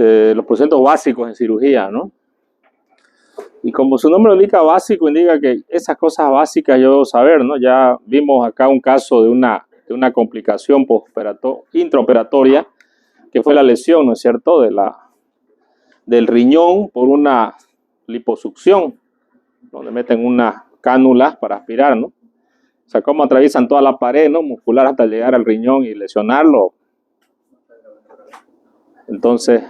los procedimientos básicos en cirugía, ¿no? Y como su nombre lo indica, básico, indica que esas cosas básicas yo debo saber, ¿no? Ya vimos acá un caso de una complicación intraoperatoria, que fue la lesión, ¿no es cierto?, del riñón por una liposucción, donde meten unas cánulas para aspirar, ¿no? O sea, cómo atraviesan toda la pared, ¿no?, muscular hasta llegar al riñón y lesionarlo. Entonces,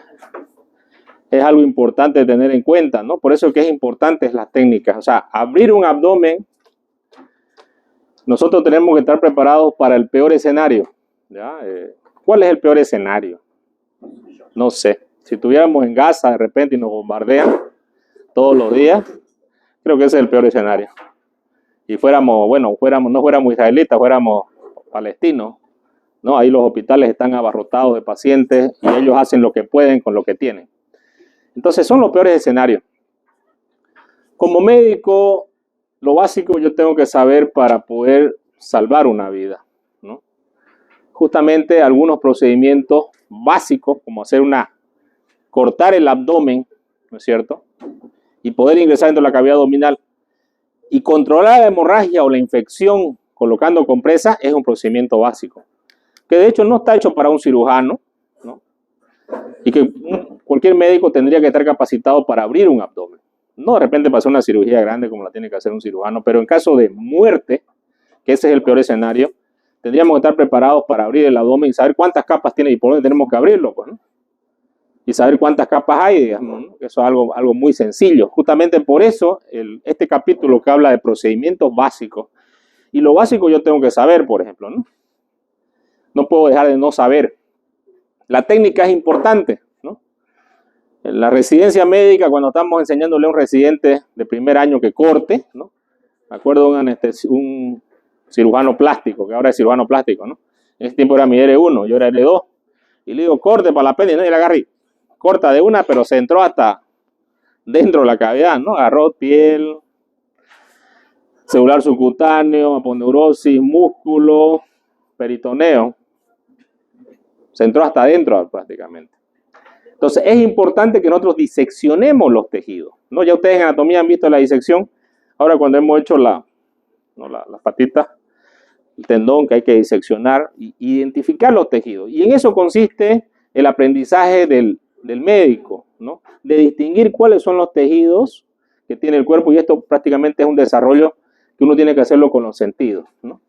es algo importante tener en cuenta, ¿no? Por eso que es importante las técnicas. O sea, abrir un abdomen, nosotros tenemos que estar preparados para el peor escenario, ¿ya? ¿Cuál es el peor escenario? No sé. Si estuviéramos en Gaza de repente y nos bombardean todos los días, creo que ese es el peor escenario. Y fuéramos, no fuéramos israelitas, fuéramos palestinos, ¿no? Ahí los hospitales están abarrotados de pacientes y ellos hacen lo que pueden con lo que tienen. Entonces son los peores escenarios. Como médico, lo básico yo tengo que saber para poder salvar una vida, ¿no? Justamente algunos procedimientos básicos, como cortar el abdomen, ¿no es cierto?, y poder ingresar dentro de la cavidad abdominal y controlar la hemorragia o la infección colocando compresa, es un procedimiento básico, que de hecho no está hecho para un cirujano, ¿no? Y que cualquier médico tendría que estar capacitado para abrir un abdomen. No de repente para hacer una cirugía grande como la tiene que hacer un cirujano, pero en caso de muerte, que ese es el peor escenario, tendríamos que estar preparados para abrir el abdomen y saber cuántas capas tiene y por dónde tenemos que abrirlo, pues, ¿no? Y saber cuántas capas hay, digamos, ¿no? Eso es algo muy sencillo. Justamente por eso, este capítulo que habla de procedimientos básicos, y lo básico yo tengo que saber, por ejemplo, ¿no? No puedo dejar de no saber. La técnica es importante, ¿no? En la residencia médica, cuando estamos enseñándole a un residente de primer año que corte, ¿no? Me acuerdo de un cirujano plástico, que ahora es cirujano plástico, ¿no? En ese tiempo era mi R1, yo era R2, y le digo, corte para la pena, y nadie la agarré. Corta de una, pero se entró hasta dentro de la cavidad, ¿no? Agarró piel, celular subcutáneo, aponeurosis, músculo, peritoneo. Se entró hasta adentro prácticamente. Entonces es importante que nosotros diseccionemos los tejidos, ¿no? Ya ustedes en anatomía han visto la disección. Ahora cuando hemos hecho las patitas, el tendón que hay que diseccionar, identificar los tejidos. Y en eso consiste el aprendizaje del médico, ¿no? De distinguir cuáles son los tejidos que tiene el cuerpo, y esto prácticamente es un desarrollo que uno tiene que hacerlo con los sentidos, ¿no?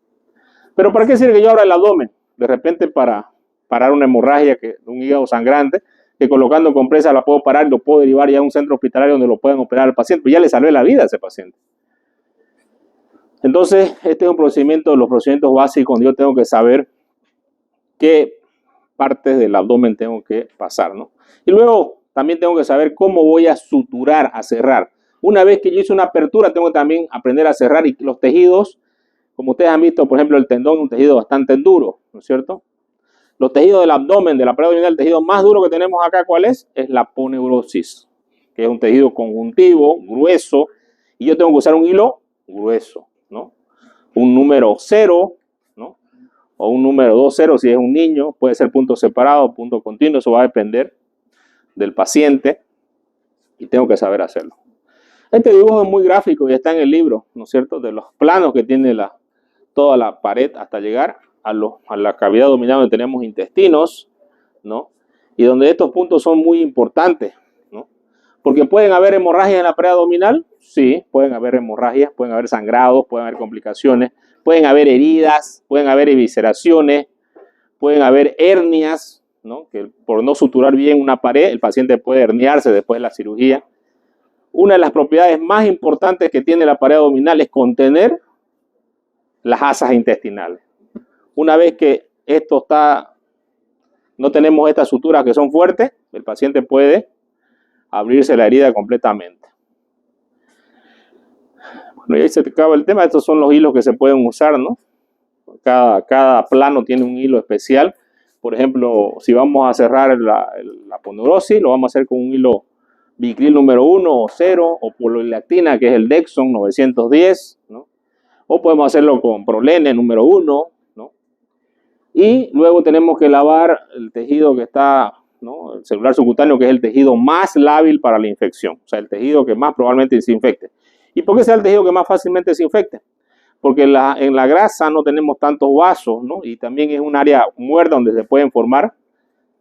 Pero ¿para qué sirve que yo abra el abdomen? De repente para parar una hemorragia, un hígado sangrante, que colocando compresa la puedo parar y lo puedo derivar ya a un centro hospitalario donde lo puedan operar al paciente, pues ya le salvé la vida a ese paciente. Entonces, este es un procedimiento de los procedimientos básicos donde yo tengo que saber qué partes del abdomen tengo que pasar, ¿no? Y luego también tengo que saber cómo voy a suturar, a cerrar. Una vez que yo hice una apertura, tengo que también aprender a cerrar, y los tejidos, como ustedes han visto, por ejemplo, el tendón es un tejido bastante duro, ¿no es cierto? Los tejidos del abdomen, de la pared abdominal, el tejido más duro que tenemos acá, ¿cuál es? Es la aponeurosis, que es un tejido conjuntivo, grueso, y yo tengo que usar un hilo grueso, ¿no? Un número 0, ¿no? O un número 2-0 si es un niño, puede ser punto separado, punto continuo, eso va a depender del paciente y tengo que saber hacerlo. Este dibujo es muy gráfico y está en el libro, ¿no es cierto? De los planos que tiene toda la pared hasta llegar a la cavidad abdominal donde tenemos intestinos, ¿no? Y donde estos puntos son muy importantes, ¿no? Porque pueden haber hemorragias en la pared abdominal, sí, pueden haber hemorragias, pueden haber sangrados, pueden haber complicaciones, pueden haber heridas, pueden haber evisceraciones, pueden haber hernias, ¿no? Que por no suturar bien una pared, el paciente puede herniarse después de la cirugía. Una de las propiedades más importantes que tiene la pared abdominal es contener las asas intestinales. Una vez que no tenemos estas suturas que son fuertes, el paciente puede abrirse la herida completamente. Bueno, y ahí se acaba el tema. Estos son los hilos que se pueden usar, ¿no? Cada plano tiene un hilo especial. Por ejemplo, si vamos a cerrar la aponeurosis, lo vamos a hacer con un hilo bicril número 1 o 0, o polilactina, que es el Dexon 910, ¿no? O podemos hacerlo con prolene número 1, ¿no? Y luego tenemos que lavar el tejido que está ¿no? El celular subcutáneo, que es el tejido más lábil para la infección, o sea, el tejido que más probablemente se infecte. ¿Y por qué es el tejido que más fácilmente se infecte? Porque en la grasa no tenemos tantos vasos, ¿no? Y también es un área muerta donde se pueden formar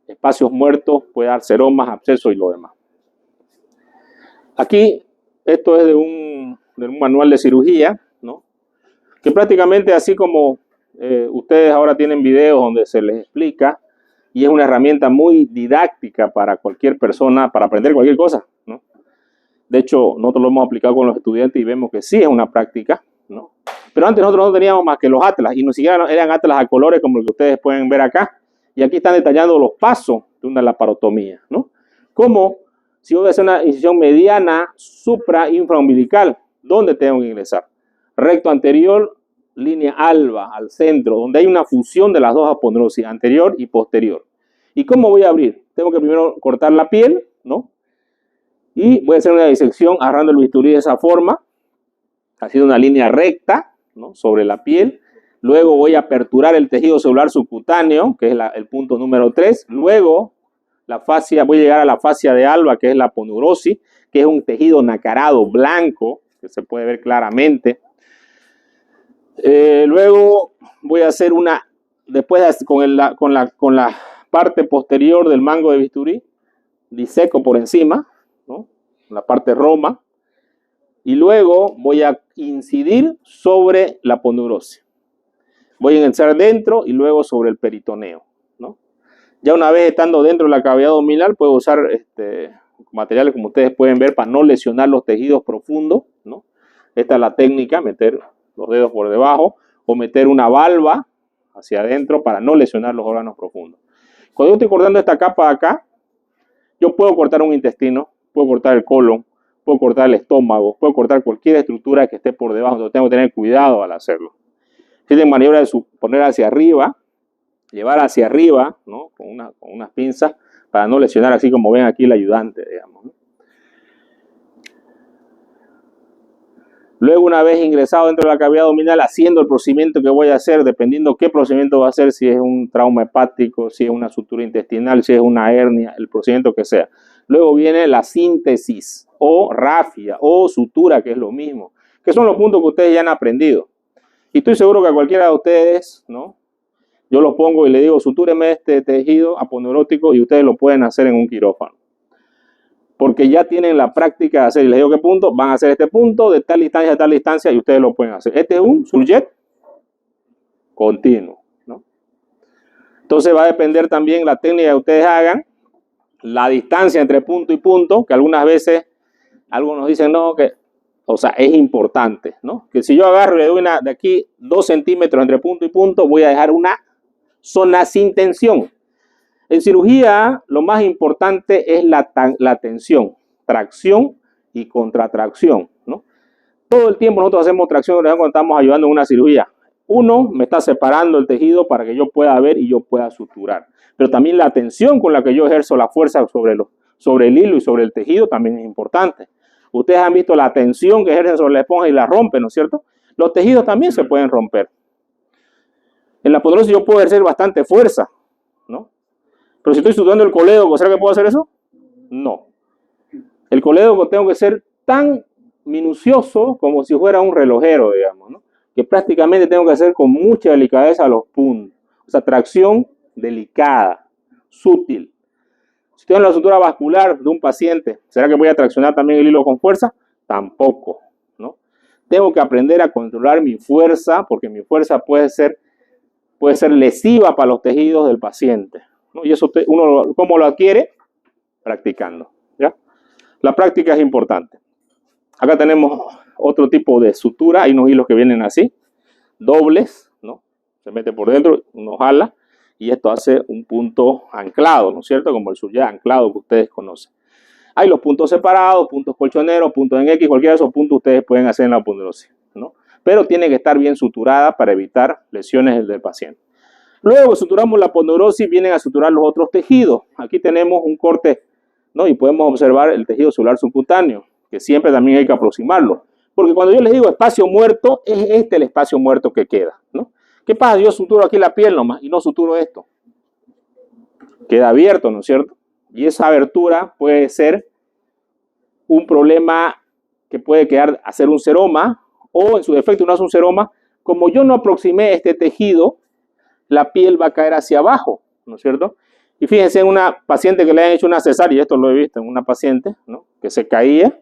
espacios muertos, puede dar seromas, abscesos y lo demás. Aquí, esto es de un manual de cirugía, ¿no? Que prácticamente así como ustedes ahora tienen videos donde se les explica, y es una herramienta muy didáctica para cualquier persona, para aprender cualquier cosa, ¿no? De hecho, nosotros lo hemos aplicado con los estudiantes y vemos que sí es una práctica, ¿no? Pero antes nosotros no teníamos más que los atlas, y ni siquiera eran atlas a colores como el que ustedes pueden ver acá. Y aquí están detallando los pasos de una laparotomía, ¿no? Como si voy a hacer una incisión mediana supra-infraumbilical, ¿dónde tengo que ingresar? Recto anterior, línea alba al centro, donde hay una fusión de las dos aponeurosis, anterior y posterior. ¿Y cómo voy a abrir? Tengo que primero cortar la piel, ¿no? Y voy a hacer una disección agarrando el bisturí de esa forma, haciendo una línea recta, ¿no? Sobre la piel. Luego voy a aperturar el tejido celular subcutáneo, que es el punto número 3. Luego voy a llegar a la fascia de alba, que es la aponeurosis, que es un tejido nacarado blanco, que se puede ver claramente. Luego voy a hacer después con la parte posterior del mango de bisturí, diseco por encima, ¿no? La parte roma. Y luego voy a incidir sobre la aponeurosis. Voy a ingresar dentro y luego sobre el peritoneo, ¿no? Ya una vez estando dentro de la cavidad abdominal, puedo usar materiales como ustedes pueden ver para no lesionar los tejidos profundos, ¿no? Esta es la técnica, meter los dedos por debajo o meter una valva hacia adentro para no lesionar los órganos profundos. Cuando yo estoy cortando esta capa de acá, yo puedo cortar un intestino, puedo cortar el colon, puedo cortar el estómago, puedo cortar cualquier estructura que esté por debajo, entonces tengo que tener cuidado al hacerlo. Existen maniobras de poner hacia arriba, llevar hacia arriba, ¿no? Con unas pinzas para no lesionar, así como ven aquí el ayudante, digamos, ¿no? Luego, una vez ingresado dentro de la cavidad abdominal, haciendo el procedimiento que voy a hacer, dependiendo qué procedimiento va a hacer, si es un trauma hepático, si es una sutura intestinal, si es una hernia, el procedimiento que sea. Luego viene la síntesis, o rafia, o sutura, que es lo mismo, que son los puntos que ustedes ya han aprendido. Y estoy seguro que a cualquiera de ustedes, ¿no? Yo los pongo y le digo, sutúreme este tejido aponeurótico y ustedes lo pueden hacer en un quirófano. Porque ya tienen la práctica de hacer. Y les digo qué punto, van a hacer este punto de tal distancia a tal distancia y ustedes lo pueden hacer. Este es un surjet continuo, ¿no? Entonces va a depender también la técnica que ustedes hagan, la distancia entre punto y punto, que algunas veces, algunos dicen, no, que, o sea, es importante, ¿no? Que si yo agarro y le doy de aquí 2 centímetros entre punto y punto, voy a dejar una zona sin tensión. En cirugía, lo más importante es la tensión, tracción y contratracción, ¿no? Todo el tiempo nosotros hacemos tracción cuando estamos ayudando en una cirugía. Uno, me está separando el tejido para que yo pueda ver y yo pueda suturar. Pero también la tensión con la que yo ejerzo la fuerza sobre el hilo y sobre el tejido también es importante. Ustedes han visto la tensión que ejercen sobre la esponja y la rompen, ¿no es cierto? Los tejidos también se pueden romper. En la aponeurosis yo puedo ejercer bastante fuerza, ¿no? Pero si estoy suturando el colédoco, ¿será que puedo hacer eso? No. El colédoco tengo que ser tan minucioso como si fuera un relojero, digamos, ¿no? Que prácticamente tengo que hacer con mucha delicadeza los puntos. O sea, tracción delicada, sutil. Si estoy en la sutura vascular de un paciente, ¿será que voy a traccionar también el hilo con fuerza? Tampoco, ¿no? Tengo que aprender a controlar mi fuerza, porque mi fuerza puede ser lesiva para los tejidos del paciente, ¿no? Y eso uno, ¿cómo lo adquiere? Practicando, ¿ya? La práctica es importante. Acá tenemos otro tipo de sutura. Hay unos hilos que vienen así, dobles, ¿no? Se mete por dentro, uno jala y esto hace un punto anclado, ¿no es cierto? Como el surjet anclado que ustedes conocen. Hay los puntos separados, puntos colchoneros, puntos en X, cualquiera de esos puntos ustedes pueden hacer en la aponeurosis, ¿no? Pero tiene que estar bien suturada para evitar lesiones del paciente. Luego que suturamos la aponeurosis, vienen a suturar los otros tejidos. Aquí tenemos un corte, ¿no? Y podemos observar el tejido celular subcutáneo, que siempre también hay que aproximarlo. Porque cuando yo les digo espacio muerto, es este el espacio muerto que queda, ¿no? ¿Qué pasa? Yo suturo aquí la piel nomás y no suturo esto. Queda abierto, ¿no es cierto? Y esa abertura puede ser un problema que puede quedar a ser un seroma, o en su defecto no es un seroma. Como yo no aproximé este tejido, la piel va a caer hacia abajo, ¿no es cierto? Y fíjense en una paciente que le han hecho una cesárea, y esto lo he visto en una paciente, ¿no? Que se caía,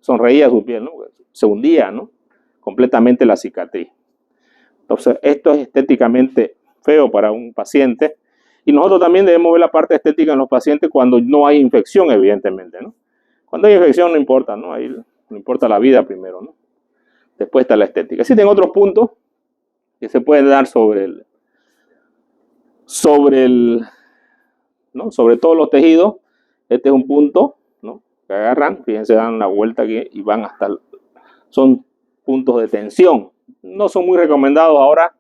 sonreía su piel, ¿no? Se hundía, ¿no? Completamente la cicatriz. Entonces, esto es estéticamente feo para un paciente. Y nosotros también debemos ver la parte estética en los pacientes cuando no hay infección, evidentemente, ¿no? Cuando hay infección no importa, ¿no? Ahí no importa la vida primero, ¿no? Después está la estética. Existen otros puntos que se pueden dar sobre todos los tejidos. Este es un punto, ¿no? Que agarran, fíjense, dan una vuelta aquí y van hasta, son puntos de tensión. No son muy recomendados ahora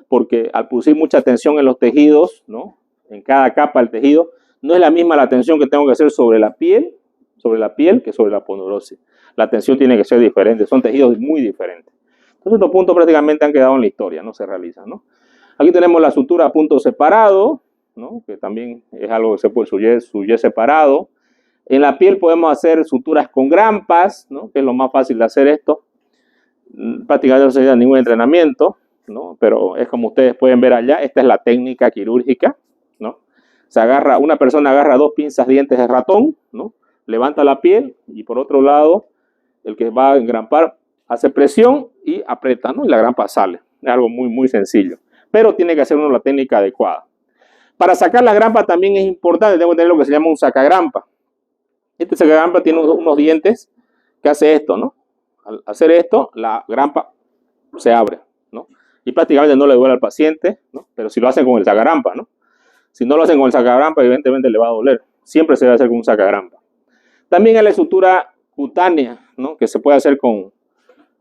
porque al producir mucha tensión en los tejidos, ¿no? En cada capa del tejido, no es la misma la tensión que tengo que hacer sobre la piel que sobre la aponeurosis. La tensión tiene que ser diferente, son tejidos muy diferentes. Entonces estos puntos prácticamente han quedado en la historia, no se realizan, ¿no? Aquí tenemos la sutura a punto separado, ¿no? Que también es algo que se puede suyer separado. En la piel podemos hacer suturas con grampas, ¿no? Que es lo más fácil de hacer esto. Prácticamente no se necesita ningún entrenamiento, ¿no? Pero es como ustedes pueden ver allá, esta es la técnica quirúrgica, ¿no? Una persona agarra 2 pinzas dientes de ratón, ¿no? Levanta la piel y por otro lado, el que va a engrampar hace presión y aprieta, ¿no? Y la grampa sale. Es algo muy, muy sencillo. Pero tiene que hacer uno la técnica adecuada. Para sacar la grampa también es importante, tengo que tener lo que se llama un sacagrampa. Este sacagrampa tiene unos dientes que hace esto, ¿no? Al hacer esto, la grampa se abre, ¿no? Y prácticamente no le duele al paciente, ¿no? Pero si lo hacen con el sacagrampa, ¿no? Si no lo hacen con el sacagrampa, evidentemente le va a doler. Siempre se debe hacer con un sacagrampa. También hay la sutura cutánea, ¿no? Que se puede hacer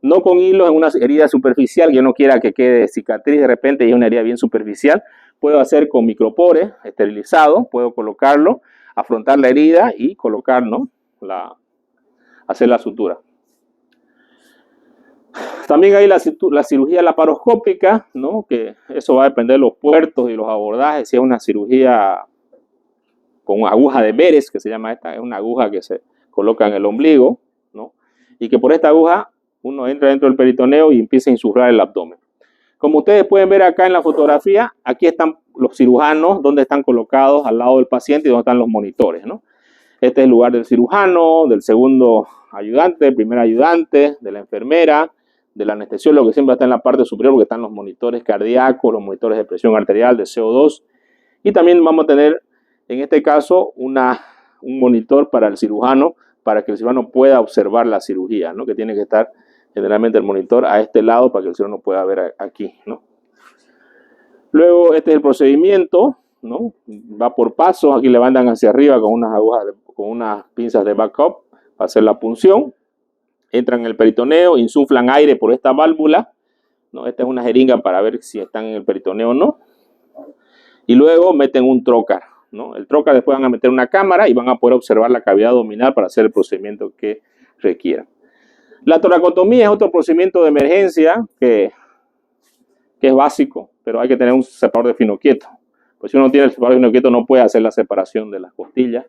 no con hilos en una herida superficial, que yo no quiera que quede cicatriz de repente y es una herida bien superficial. Puedo hacer con micropores esterilizado, puedo colocarlo, afrontar la herida y colocar, ¿no? Hacer la sutura. También hay la cirugía laparoscópica, ¿no? Que eso va a depender de los puertos y los abordajes. Si es una cirugía con aguja de Beres, que se llama esta, es una aguja que se coloca en el ombligo, ¿no? Y que por esta aguja uno entra dentro del peritoneo y empieza a insufflar el abdomen. Como ustedes pueden ver acá en la fotografía, aquí están los cirujanos, donde están colocados al lado del paciente y donde están los monitores, ¿no? Este es el lugar del cirujano, del segundo ayudante, del primer ayudante, de la enfermera, del anestesiólogo, que siempre está en la parte superior porque están los monitores cardíacos, los monitores de presión arterial, de CO2. Y también vamos a tener, en este caso, un monitor para el cirujano, para que el cirujano pueda observar la cirugía, ¿no? Que tiene que estar generalmente el monitor a este lado para que el cirujano pueda ver aquí, ¿no? Luego, este es el procedimiento, ¿no? Va por pasos, aquí levantan hacia arriba con unas agujas, con unas pinzas de backup para hacer la punción. Entran en el peritoneo, insuflan aire por esta válvula, ¿no? Esta es una jeringa para ver si están en el peritoneo o no. Y luego meten un trocar, ¿no? El trocar después van a meter una cámara y van a poder observar la cavidad abdominal para hacer el procedimiento que requieran. La toracotomía es otro procedimiento de emergencia que es básico, pero hay que tener un separador de fino quieto. Pues si uno tiene el separador de fino quieto no puede hacer la separación de las costillas.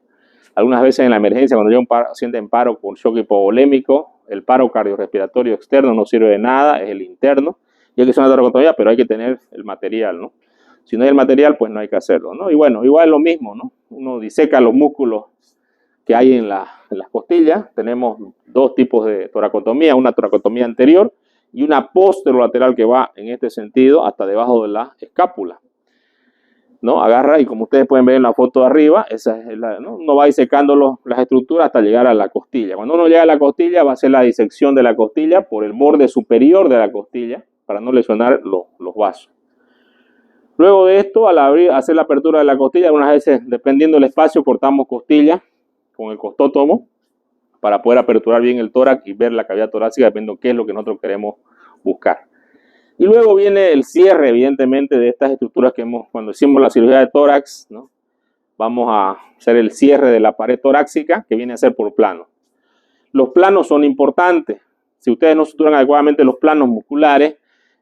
Algunas veces en la emergencia, cuando llega un paciente en paro con shock hipovolémico, el paro cardiorrespiratorio externo no sirve de nada, es el interno. Y hay que hacer una toracotomía, pero hay que tener el material, ¿no? Si no hay el material, pues no hay que hacerlo, ¿no? Y bueno, igual es lo mismo, ¿no? Uno diseca los músculos que hay en las costillas. Tenemos 2 tipos de toracotomía, una toracotomía anterior y una posterolateral que va en este sentido hasta debajo de la escápula, ¿no? Agarra y como ustedes pueden ver en la foto de arriba, esa es ¿no? Uno va disecando las estructuras hasta llegar a la costilla. Cuando uno llega a la costilla va a hacer la disección de la costilla por el borde superior de la costilla para no lesionar los vasos. Luego de esto, al hacer la apertura de la costilla, algunas veces, dependiendo del espacio, cortamos costilla con el costótomo para poder aperturar bien el tórax y ver la cavidad torácica, dependiendo de qué es lo que nosotros queremos buscar. Y luego viene el cierre, evidentemente, de estas estructuras que cuando hicimos la cirugía de tórax, ¿no? Vamos a hacer el cierre de la pared torácica, que viene a ser por plano. Los planos son importantes. Si ustedes no suturan adecuadamente los planos musculares,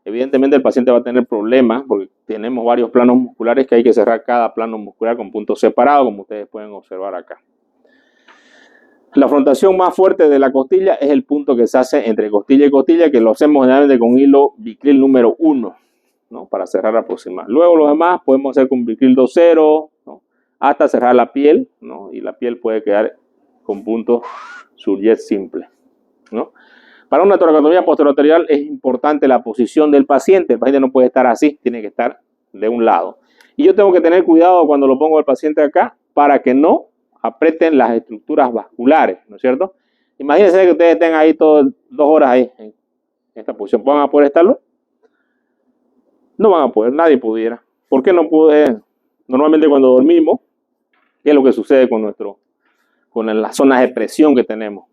Evidentemente el paciente va a tener problemas porque tenemos varios planos musculares que hay que cerrar cada plano muscular con puntos separados, como ustedes pueden observar acá. La afrontación más fuerte de la costilla es el punto que se hace entre costilla y costilla, que lo hacemos generalmente con hilo bicril número 1, ¿no? Para cerrar aproximar. Luego los demás podemos hacer con bicril 2.0, ¿no? Hasta cerrar la piel, ¿no? Y la piel puede quedar con puntos Surjet simple, ¿no? Para una toracotomía posterolateral es importante la posición del paciente. El paciente no puede estar así, tiene que estar de un lado. Y yo tengo que tener cuidado cuando lo pongo al paciente acá para que no aprieten las estructuras vasculares, ¿no es cierto? Imagínense que ustedes estén ahí 2 horas ahí en esta posición. ¿Van a poder estarlo? No van a poder, nadie pudiera. ¿Por qué no puede? Normalmente cuando dormimos, ¿qué es lo que sucede con las zonas de presión que tenemos?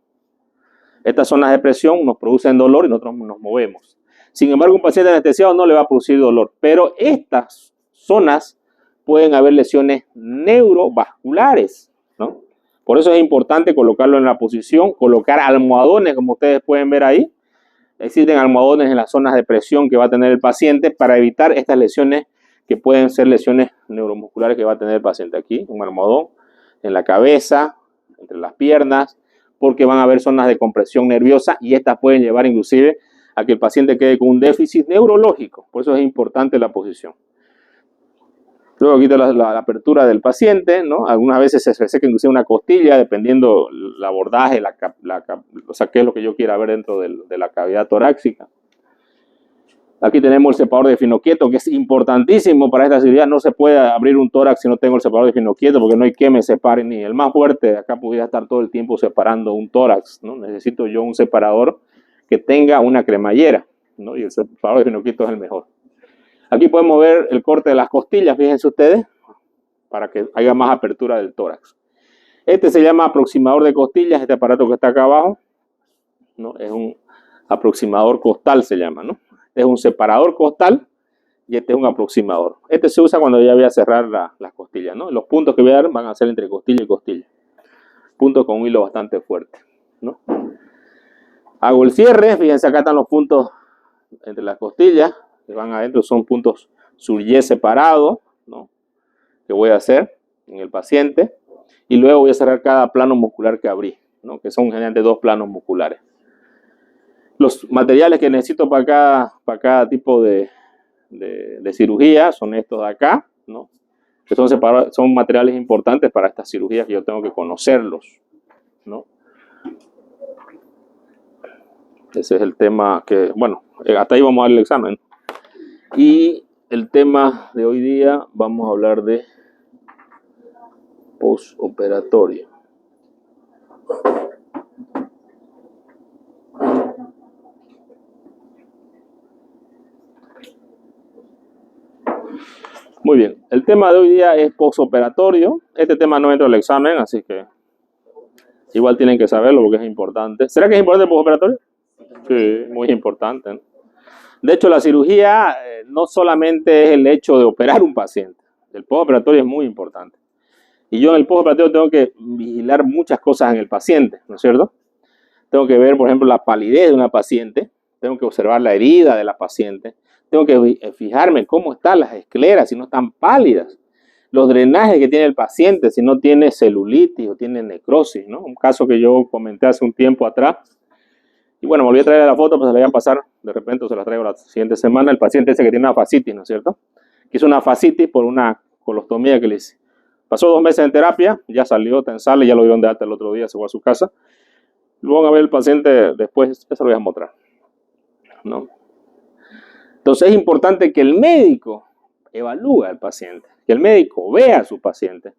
Estas zonas de presión nos producen dolor y nosotros nos movemos. Sin embargo, un paciente anestesiado no le va a producir dolor, pero estas zonas pueden haber lesiones neurovasculares, ¿no? Por eso es importante colocarlo en la posición, colocar almohadones, como ustedes pueden ver ahí. Existen almohadones en las zonas de presión que va a tener el paciente para evitar estas lesiones que pueden ser lesiones neuromusculares que va a tener el paciente. Aquí, un almohadón en la cabeza, entre las piernas, porque van a haber zonas de compresión nerviosa y estas pueden llevar inclusive a que el paciente quede con un déficit neurológico. Por eso es importante la posición. Luego quita la apertura del paciente, ¿no? Algunas veces se reseca inclusive una costilla, dependiendo el abordaje, o sea, qué es lo que yo quiera ver dentro de la cavidad torácica. Aquí tenemos el separador de finoquieto, que es importantísimo para esta cirugía. No se puede abrir un tórax si no tengo el separador de finoquieto, porque no hay que me separe, ni el más fuerte acá pudiera estar todo el tiempo separando un tórax, ¿no? Necesito yo un separador que tenga una cremallera, ¿no? Y el separador de finoquieto es el mejor. Aquí podemos ver el corte de las costillas, fíjense ustedes, para que haya más apertura del tórax. Este se llama aproximador de costillas, este aparato que está acá abajo, ¿no? Es un aproximador costal, se llama, ¿no? Es un separador costal y este es un aproximador. Este se usa cuando ya voy a cerrar las costillas, ¿no? Los puntos que voy a dar van a ser entre costilla y costilla. Puntos con un hilo bastante fuerte, ¿no? Hago el cierre, fíjense acá están los puntos entre las costillas, que van adentro, son puntos Surjet separados, ¿no? Que voy a hacer en el paciente. Y luego voy a cerrar cada plano muscular que abrí, ¿no? Que son generalmente 2 planos musculares. Los materiales que necesito para cada tipo de cirugía son estos de acá, ¿no? Que son materiales importantes para estas cirugías que yo tengo que conocerlos, ¿no? Ese es el tema que, bueno, hasta ahí vamos a dar el examen. Y el tema de hoy día vamos a hablar de postoperatorio. Muy bien, el tema de hoy día es postoperatorio. Este tema no entra al examen, así que igual tienen que saberlo porque es importante. ¿Será que es importante el postoperatorio? Sí, muy importante, ¿no? De hecho, la cirugía no solamente es el hecho de operar un paciente. El postoperatorio es muy importante. Y yo en el postoperatorio tengo que vigilar muchas cosas en el paciente, ¿no es cierto? Tengo que ver, por ejemplo, la palidez de una paciente. Tengo que observar la herida de la paciente. Tengo que fijarme cómo están las escleras, si no están pálidas. Los drenajes que tiene el paciente, si no tiene celulitis o tiene necrosis, ¿no? Un caso que yo comenté hace un tiempo atrás. Y bueno, me volví a traer la foto, pues se la voy a pasar, de repente o se la traigo la siguiente semana. El paciente ese que tiene una fascitis, ¿no es cierto? Que hizo una fascitis por una colostomía que le hice. Pasó 2 meses en terapia, ya salió, está en sala, ya lo dieron de alta el otro día, se fue a su casa. Luego van a ver el paciente después, eso lo voy a mostrar, ¿no? Entonces es importante que el médico evalúe al paciente, que el médico vea a su paciente.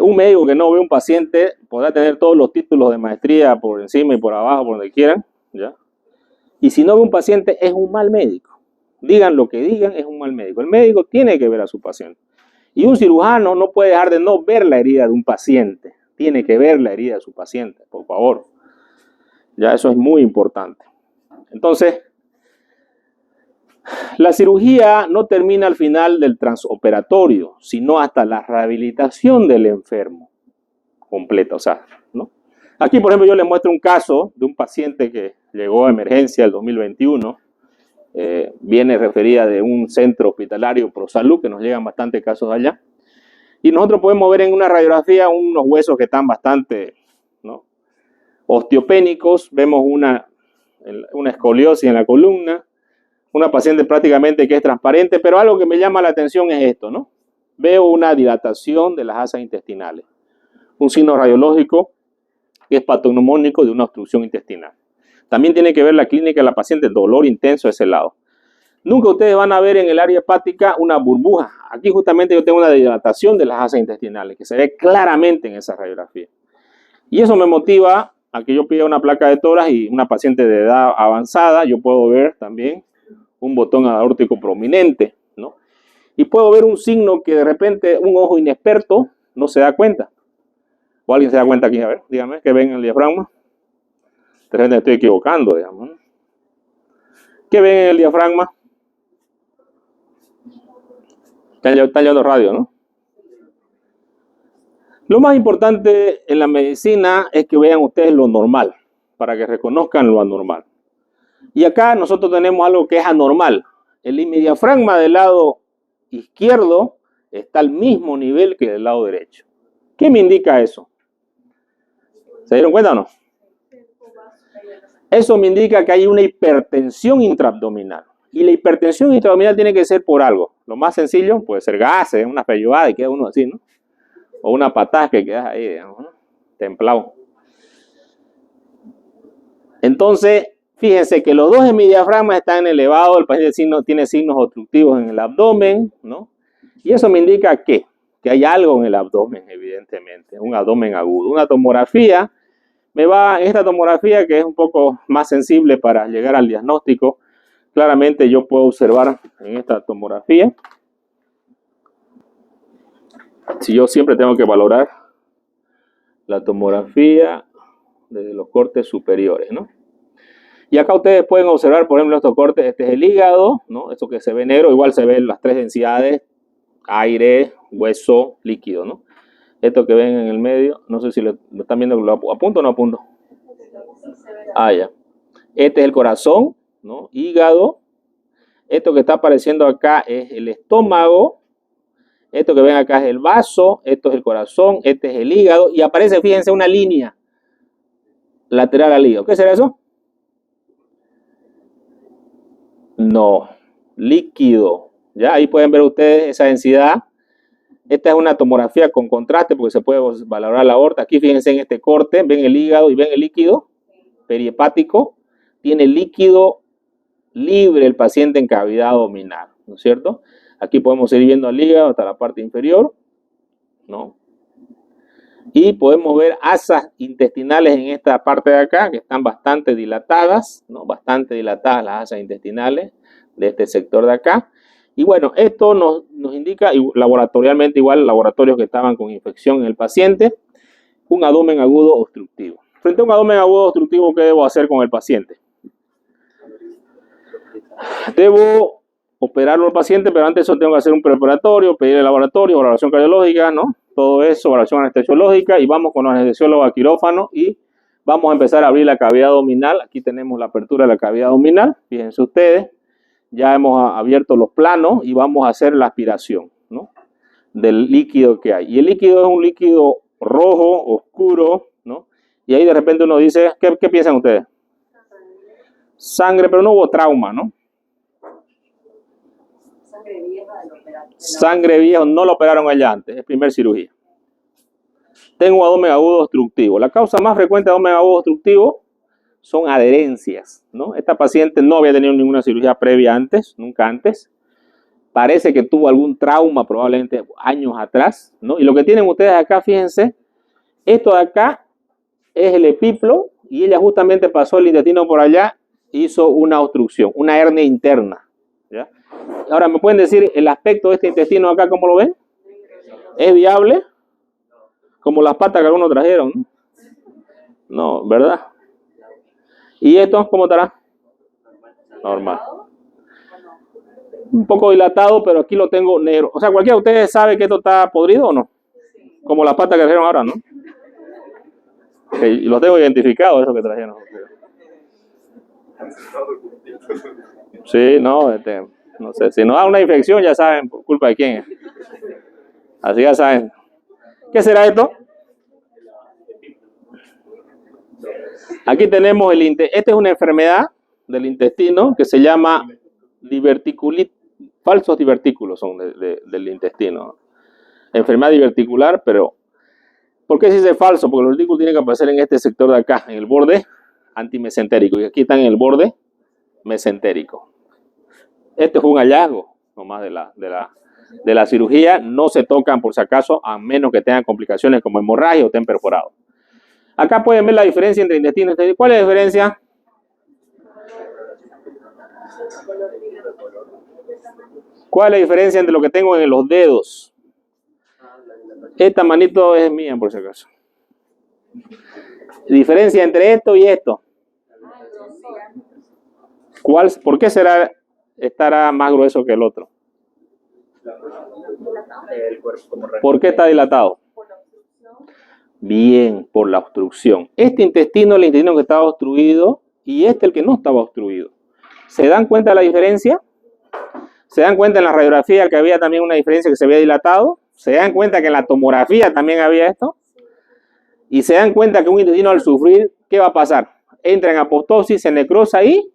Un médico que no ve un paciente podrá tener todos los títulos de maestría por encima y por abajo, por donde quieran, ¿ya? Y si no ve un paciente, es un mal médico. Digan lo que digan, es un mal médico. El médico tiene que ver a su paciente. Y un cirujano no puede dejar de no ver la herida de un paciente. Tiene que ver la herida de su paciente, por favor. Ya eso es muy importante. Entonces, la cirugía no termina al final del transoperatorio, sino hasta la rehabilitación del enfermo completa, o sea, ¿no? Aquí, por ejemplo, yo les muestro un caso de un paciente que llegó a emergencia el 2021 viene referida de un centro hospitalario ProSalud, que nos llegan bastantes casos allá. Y nosotros podemos ver en una radiografía unos huesos que están bastante, ¿no?, osteopénicos. Vemos una escoliosis en la columna, una paciente prácticamente que es transparente, pero algo que me llama la atención es esto, ¿no? Veo una dilatación de las asas intestinales, un signo radiológico que es patognomónico de una obstrucción intestinal. También tiene que ver la clínica de la paciente, dolor intenso de ese lado. Nunca ustedes van a ver en el área hepática una burbuja. Aquí justamente yo tengo una dilatación de las asas intestinales que se ve claramente en esa radiografía. Y eso me motiva a que yo pida una placa de tórax y una paciente de edad avanzada, yo puedo ver también un botón aórtico prominente, ¿no? Y puedo ver un signo que de repente un ojo inexperto no se da cuenta. ¿O alguien se da cuenta aquí? A ver, dígame, ¿qué ven en el diafragma? De repente me estoy equivocando, digamos, ¿no? ¿Qué ven en el diafragma? Están llevando radio, ¿no? Lo más importante en la medicina es que vean ustedes lo normal, para que reconozcan lo anormal. Y acá nosotros tenemos algo que es anormal. El hemidiafragma del lado izquierdo está al mismo nivel que del lado derecho. ¿Qué me indica eso? ¿Se dieron cuenta o no? Eso me indica que hay una hipertensión intraabdominal. Y la hipertensión intraabdominal tiene que ser por algo. Lo más sencillo puede ser gases, una feyuada y queda uno así, ¿no? O una patada que queda ahí, digamos, ¿no?, templado. Entonces, fíjense que los dos hemidiafragmas están elevados, el paciente tiene signos obstructivos en el abdomen, ¿no? Y eso me indica que hay algo en el abdomen, evidentemente, un abdomen agudo. Una tomografía, esta tomografía que es un poco más sensible para llegar al diagnóstico, claramente yo puedo observar en esta tomografía, si yo siempre tengo que valorar la tomografía desde los cortes superiores, ¿no? Y acá ustedes pueden observar, por ejemplo, estos cortes. Este es el hígado, ¿no? Esto que se ve negro, igual se ven las tres densidades: aire, hueso, líquido, ¿no? Esto que ven en el medio, no sé si lo están viendo, ¿lo apunto o no apunto? Ah, ya. Este es el corazón, ¿no? Hígado. Esto que está apareciendo acá es el estómago. Esto que ven acá es el vaso. Esto es el corazón. Este es el hígado. Y aparece, fíjense, una línea lateral al hígado. ¿Qué será eso? No, líquido. Ya, ahí pueden ver ustedes esa densidad. Esta es una tomografía con contraste porque se puede valorar la aorta. Aquí fíjense en este corte, ven el hígado y ven el líquido perihepático. Tiene líquido libre el paciente en cavidad abdominal, ¿no es cierto? Aquí podemos ir viendo el hígado hasta la parte inferior, ¿no? Y podemos ver asas intestinales en esta parte de acá que están bastante dilatadas, ¿no? Bastante dilatadas las asas intestinales de este sector de acá. Y bueno, esto nos indica laboratorialmente, igual laboratorios que estaban con infección en el paciente, un abdomen agudo obstructivo. Frente a un abdomen agudo obstructivo, ¿qué debo hacer con el paciente? Debo operarlo al paciente, pero antes eso tengo que hacer un preparatorio, pedir el laboratorio, valoración cardiológica, ¿no? Todo eso, valoración anestesiológica, y vamos con los anestesiólogos a quirófano y vamos a empezar a abrir la cavidad abdominal. Aquí tenemos la apertura de la cavidad abdominal, fíjense ustedes. Ya hemos abierto los planos y vamos a hacer la aspiración, ¿no?, del líquido que hay. Y el líquido es un líquido rojo, oscuro, ¿no? Y ahí de repente uno dice, ¿qué piensan ustedes? Sangre, pero no hubo trauma, ¿no? Sangre vieja, no lo operaron allá antes, es primer cirugía. Tengo un abdomen agudo obstructivo. La causa más frecuente de abdomen agudo obstructivo son adherencias, ¿no? Esta paciente no había tenido ninguna cirugía previa antes, nunca antes. Parece que tuvo algún trauma probablemente años atrás, ¿no? Y lo que tienen ustedes acá, fíjense, esto de acá es el epiplo y ella justamente pasó el intestino por allá, hizo una obstrucción, una hernia interna, ¿ya? Ahora, ¿me pueden decir el aspecto de este intestino acá, cómo lo ven? ¿Es viable? Como las patas que algunos trajeron, ¿no? No, ¿verdad? ¿Y esto cómo estará? Normal. Un poco dilatado, pero aquí lo tengo negro. O sea, cualquiera de ustedes sabe que esto está podrido o no. Como las patas que trajeron ahora, ¿no? Okay, y los tengo identificados, eso que trajeron. Sí, no, no sé, si nos da una infección ya saben por culpa de quién es. Así ya saben. ¿Qué será esto? Aquí tenemos esta es una enfermedad del intestino que se llama diverticulitis, falsos divertículos son del intestino. Enfermedad diverticular, pero ¿por qué se dice falso? Porque los divertículos tienen que aparecer en este sector de acá, en el borde antimesentérico, y aquí están en el borde mesentérico. Este es un hallazgo nomás de la cirugía, no se tocan por si acaso, a menos que tengan complicaciones como hemorragia o estén perforados. Acá pueden ver la diferencia entre intestino y intestino. ¿Cuál es la diferencia? ¿Cuál es la diferencia entre lo que tengo en los dedos? Esta manito es mía, por si acaso. Diferencia entre esto y esto. ¿Por qué estará más grueso que el otro? ¿Por qué está dilatado? Bien, por la obstrucción. Este intestino es el intestino que estaba obstruido y el que no estaba obstruido. ¿Se dan cuenta de la diferencia? ¿Se dan cuenta en la radiografía que había también una diferencia, que se había dilatado? ¿Se dan cuenta que en la tomografía también había esto? Y se dan cuenta que un intestino al sufrir, ¿qué va a pasar? Entra en apoptosis, se necrosa y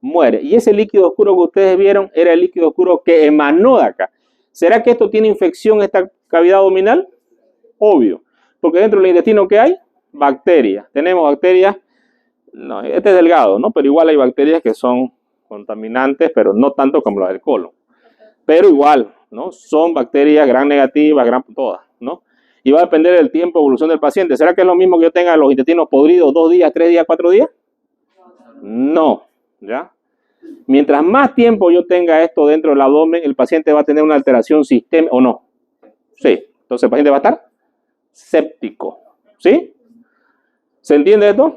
muere. Y ese líquido oscuro que ustedes vieron era el líquido oscuro que emanó de acá. ¿Será que esto tiene infección, esta cavidad abdominal? Obvio. Porque dentro del intestino, ¿qué hay? Bacterias. Tenemos bacterias, no, este es delgado, ¿no? Pero igual hay bacterias que son contaminantes, pero no tanto como las del colon. Pero igual, ¿no? Son bacterias gram negativas, todas, ¿no? Y va a depender del tiempo de evolución del paciente. ¿Será que es lo mismo que yo tenga los intestinos podridos 2 días, 3 días, 4 días? No, ¿ya? Mientras más tiempo yo tenga esto dentro del abdomen, el paciente va a tener una alteración sistémica, ¿o no? Sí. Entonces el paciente va a estar séptico, ¿sí? ¿Se entiende esto?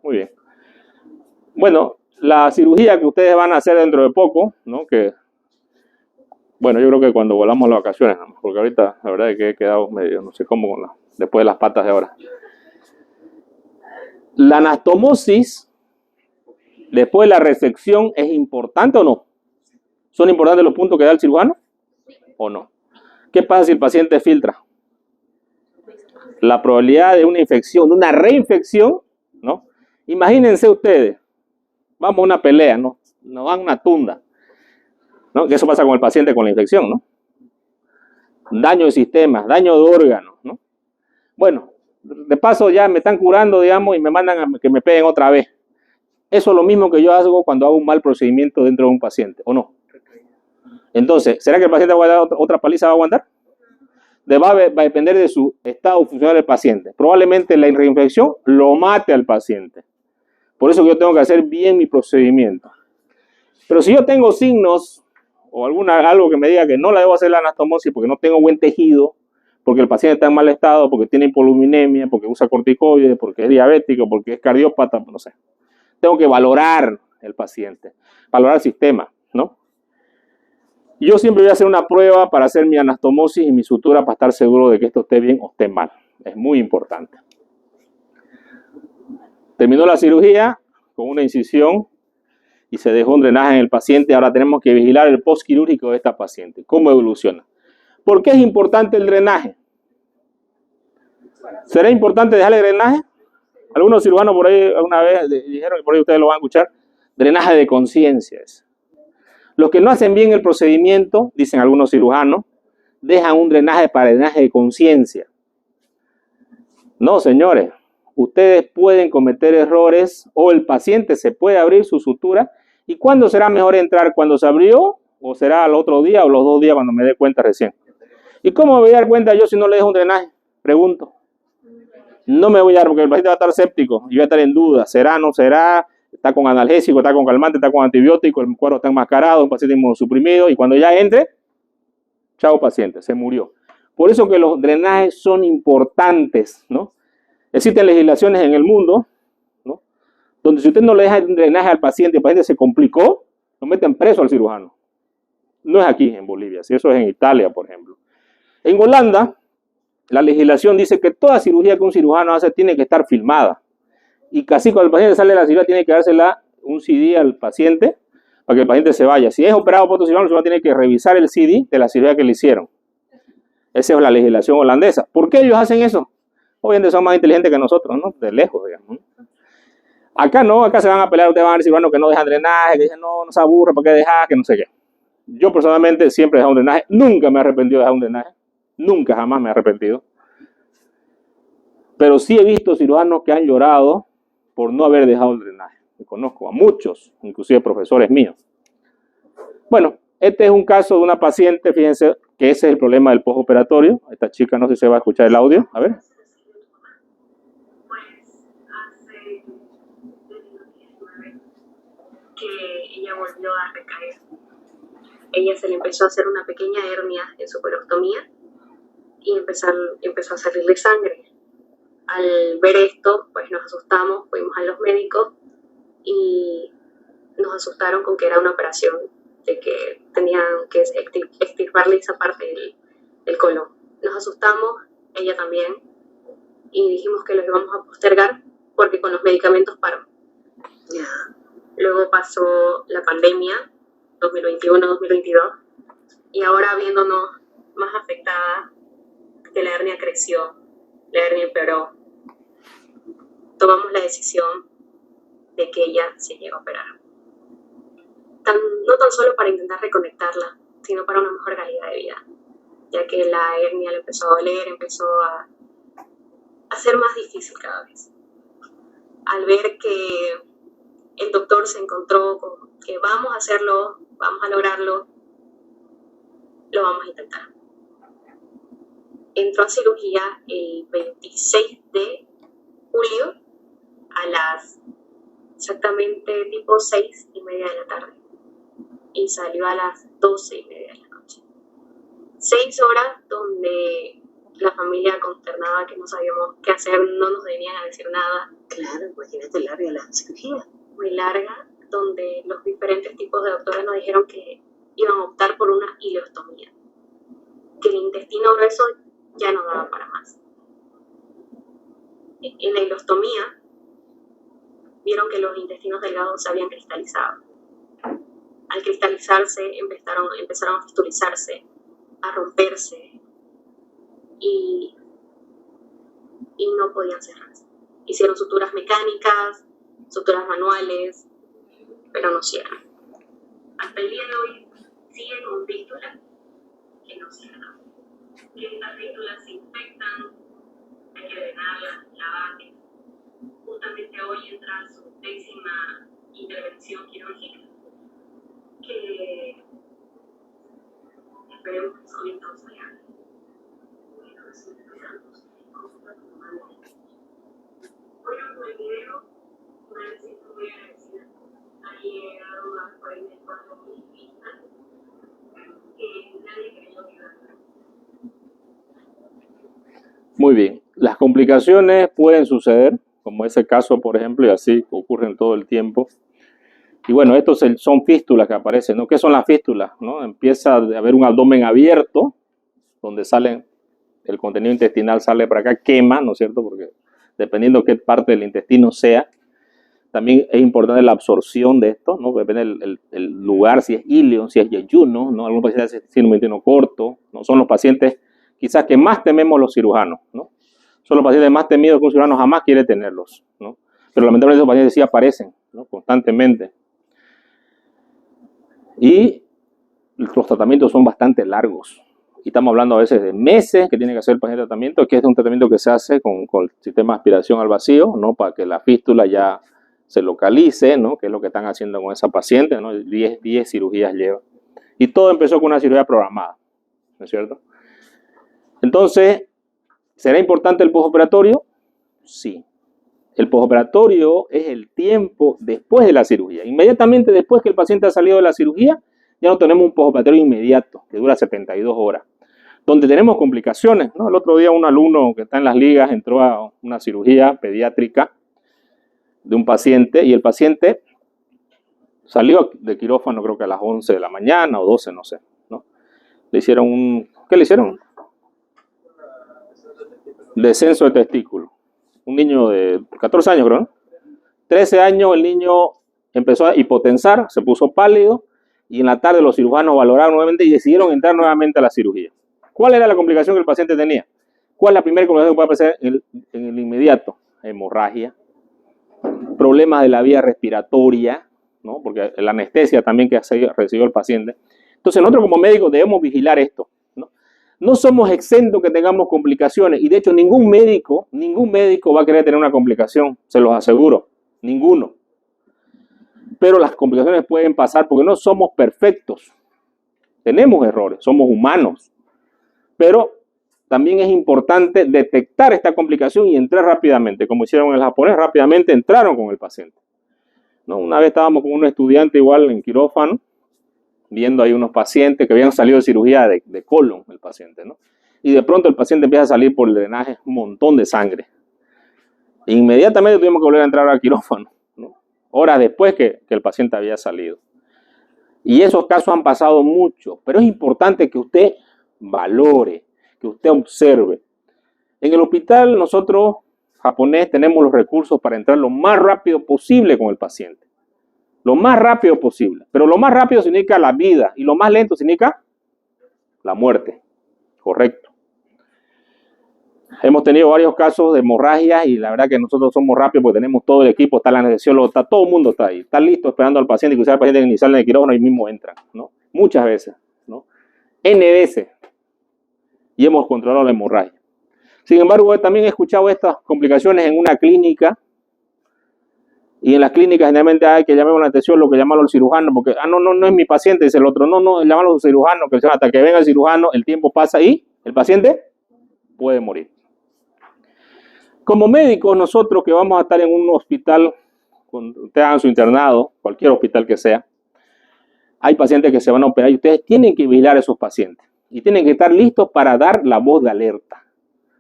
Muy bien. Bueno, la cirugía que ustedes van a hacer dentro de poco, ¿no? Bueno, yo creo que cuando volamos las vacaciones, ¿no? Porque ahorita la verdad es que he quedado medio, no sé cómo, después de las patas de ahora. La anastomosis, después de la resección, ¿es importante o no? ¿Son importantes los puntos que da el cirujano o no? ¿Qué pasa si el paciente filtra? La probabilidad de una infección, de una reinfección, ¿no? Imagínense ustedes, vamos a una pelea, ¿no? Nos dan una tunda, ¿no? Que eso pasa con el paciente con la infección, ¿no? Daño de sistemas, daño de órganos, ¿no? Bueno, de paso ya me están curando, digamos, y me mandan a que me peguen otra vez. Eso es lo mismo que yo hago cuando hago un mal procedimiento dentro de un paciente, ¿o no? Entonces, ¿será que el paciente va a dar otra paliza, va a aguantar? Va a depender de su estado funcional del paciente. Probablemente la reinfección lo mate al paciente. Por eso yo tengo que hacer bien mi procedimiento. Pero si yo tengo signos o algo que me diga que no la debo hacer la anastomosis porque no tengo buen tejido, porque el paciente está en mal estado, porque tiene hipoluminemia, porque usa corticoides, porque es diabético, porque es cardiópata, no sé. Tengo que valorar el paciente, valorar el sistema, ¿no? Yo siempre voy a hacer una prueba para hacer mi anastomosis y mi sutura para estar seguro de que esto esté bien o esté mal. Es muy importante. Terminó la cirugía con una incisión y se dejó un drenaje en el paciente. Ahora tenemos que vigilar el postquirúrgico de esta paciente. ¿Cómo evoluciona? ¿Por qué es importante el drenaje? ¿Será importante dejarle drenaje? Algunos cirujanos por ahí alguna vez dijeron, y por ahí ustedes lo van a escuchar, drenaje de conciencia. Los que no hacen bien el procedimiento, dicen algunos cirujanos, dejan un drenaje para drenaje de conciencia. No, señores, ustedes pueden cometer errores o el paciente se puede abrir su sutura. ¿Y cuándo será mejor entrar? ¿Cuando se abrió o será al otro día o los 2 días cuando me dé cuenta recién? ¿Y cómo me voy a dar cuenta yo si no le dejo un drenaje? Pregunto. No me voy a dar porque el paciente va a estar séptico y va a estar en duda. ¿Será, no será? Está con analgésico, está con calmante, está con antibiótico, el cuadro está enmascarado, un paciente inmunosuprimido y cuando ya entre, chao paciente, se murió. Por eso que los drenajes son importantes, ¿no? Existen legislaciones en el mundo, ¿no? Donde si usted no le deja un drenaje al paciente, el paciente se complicó, lo meten preso al cirujano. No es aquí en Bolivia, si eso es en Italia, por ejemplo. En Holanda, la legislación dice que toda cirugía que un cirujano hace tiene que estar filmada. y casi cuando el paciente sale de la cirugía tiene que dársela un CD al paciente para que el paciente se vaya. Si es operado por otro cirujano, el cirujano tiene que revisar el CD de la cirugía que le hicieron. Esa es la legislación holandesa. ¿Por qué ellos hacen eso? Obviamente son más inteligentes que nosotros, ¿no? De lejos, digamos. Acá no, acá se van a pelear, ustedes van a ver cirujanos que no dejan drenaje, que dicen, no se aburre, ¿por qué dejar? Que no sé qué. Yo personalmente siempre he dejado un drenaje, nunca me he arrepentido de dejar un drenaje, nunca, jamás me he arrepentido. Pero sí he visto cirujanos que han llorado por no haber dejado el drenaje. Y conozco a muchos, inclusive profesores míos. Bueno, este es un caso de una paciente, fíjense que ese es el problema del postoperatorio. Esta chica no sé si se va a escuchar el audio, a ver. Que ella volvió a recaer. Ella se le empezó a hacer una pequeña hernia en su colostomía y empezó a salirle sangre. Al ver esto, pues nos asustamos, fuimos a los médicos y nos asustaron con que era una operación, de que tenían que extirparle esa parte del colon. Nos asustamos, ella también, y dijimos que lo íbamos a postergar porque con los medicamentos paró. Luego pasó la pandemia, 2021-2022, y ahora viéndonos más afectada, que la hernia creció, la hernia empeoró, tomamos la decisión de que ella se llegó a operar. No tan solo para intentar reconectarla, sino para una mejor calidad de vida, ya que la hernia le empezó a doler, empezó a ser más difícil cada vez. Al ver que el doctor se encontró con que vamos a hacerlo, vamos a lograrlo, lo vamos a intentar. Entró a cirugía el 26 de julio a las exactamente tipo 6:30 de la tarde y salió a las 12:30 de la noche. 6 horas donde la familia consternada, que no sabíamos qué hacer, no nos venían a decir nada. Claro, imagínate larga la cirugía. Muy larga, donde los diferentes tipos de doctores nos dijeron que iban a optar por una ileostomía, que el intestino grueso ya no daba para más. En la ileostomía vieron que los intestinos delgados se habían cristalizado. Al cristalizarse empezaron a fistulizarse, a romperse y no podían cerrarse. Hicieron suturas mecánicas, suturas manuales, pero no cierran. Hasta el día de hoy siguen con fístulas que no cierran. Que estas fístulas se infectan, hay que drenarlas, lavarlas. Justamente hoy entra su 10ª intervención quirúrgica, que esperemos que su viento salga. Bueno, con el video, una vez estoy muy agradecida. Ha llegado a 44,000 vistas, que nadie creyó que iba a hacer. Muy bien. Las complicaciones pueden suceder, como ese caso, por ejemplo, y así ocurren todo el tiempo. Y bueno, estos son fístulas que aparecen, ¿no? ¿Qué son las fístulas? ¿No? Empieza a haber un abdomen abierto, donde el contenido intestinal sale para acá, quema, ¿no es cierto? Porque dependiendo qué parte del intestino sea, también es importante la absorción de esto, ¿no? Depende el lugar, si es ileo, si es yeyuno, ¿no? Algunos pacientes tienen síndrome de intestino corto, ¿no? Son los pacientes quizás que más tememos los cirujanos, ¿no? Son los pacientes más temidos que un cirujano jamás quiere tenerlos, ¿no? Pero lamentablemente esos pacientes sí aparecen, ¿no? Constantemente. Y los tratamientos son bastante largos. Y estamos hablando a veces de meses que tiene que hacer el paciente tratamiento, que es un tratamiento que se hace con el sistema de aspiración al vacío, ¿no? Para que la fístula ya se localice, ¿no? Que es lo que están haciendo con esa paciente, ¿no? 10 cirugías lleva. Y todo empezó con una cirugía programada, ¿no es cierto? Entonces, ¿será importante el postoperatorio? Sí. El postoperatorio es el tiempo después de la cirugía. Inmediatamente después que el paciente ha salido de la cirugía, ya no tenemos un postoperatorio inmediato, que dura 72 horas, donde tenemos complicaciones, ¿no? El otro día un alumno que está en las ligas entró a una cirugía pediátrica de un paciente y el paciente salió de quirófano creo que a las 11 de la mañana o 12, no sé, ¿no? Le hicieron ¿qué le hicieron? Descenso de testículo. Un niño de 14 años, creo, ¿no? 13 años el niño empezó a hipotensar, se puso pálido y en la tarde los cirujanos valoraron nuevamente y decidieron entrar nuevamente a la cirugía. ¿Cuál era la complicación que el paciente tenía? ¿Cuál es la primera complicación que puede aparecer en el inmediato? Hemorragia, problemas de la vía respiratoria, ¿no? Porque la anestesia también que recibió el paciente. Entonces nosotros como médicos debemos vigilar esto, ¿no? No somos exentos que tengamos complicaciones y de hecho ningún médico va a querer tener una complicación, se los aseguro, ninguno. Pero las complicaciones pueden pasar porque no somos perfectos, tenemos errores, somos humanos, pero también es importante detectar esta complicación y entrar rápidamente, como hicieron en el japonés, rápidamente entraron con el paciente, ¿no? Una vez estábamos con un estudiante igual en quirófano, viendo ahí unos pacientes que habían salido de cirugía de colon, el paciente, ¿no? Y de pronto el paciente empieza a salir por el drenaje un montón de sangre. Inmediatamente tuvimos que volver a entrar al quirófano, ¿no? Horas después que el paciente había salido. Y esos casos han pasado mucho, pero es importante que usted valore, que usted observe. En el hospital nosotros, japonés, tenemos los recursos para entrar lo más rápido posible con el paciente. Lo más rápido posible. Pero lo más rápido significa la vida y lo más lento significa la muerte. Correcto. Hemos tenido varios casos de hemorragia y la verdad que nosotros somos rápidos porque tenemos todo el equipo, está el anestesiólogo, está todo el mundo está ahí. Está listo esperando al paciente y quizás el paciente ni sale del quirófano y mismo entran, ¿no? Muchas veces, ¿no? N veces. Y hemos controlado la hemorragia. Sin embargo, también he escuchado estas complicaciones en una clínica. Y en las clínicas generalmente hay que llamar a un anestesiólogo, que llamarlo al cirujano, porque, no es mi paciente, dice el otro, no, llámalo al cirujano, que hasta que venga el cirujano, el tiempo pasa y el paciente puede morir. Como médicos, nosotros que vamos a estar en un hospital, cuando ustedes hagan su internado, cualquier hospital que sea, hay pacientes que se van a operar y ustedes tienen que vigilar a esos pacientes. Y tienen que estar listos para dar la voz de alerta.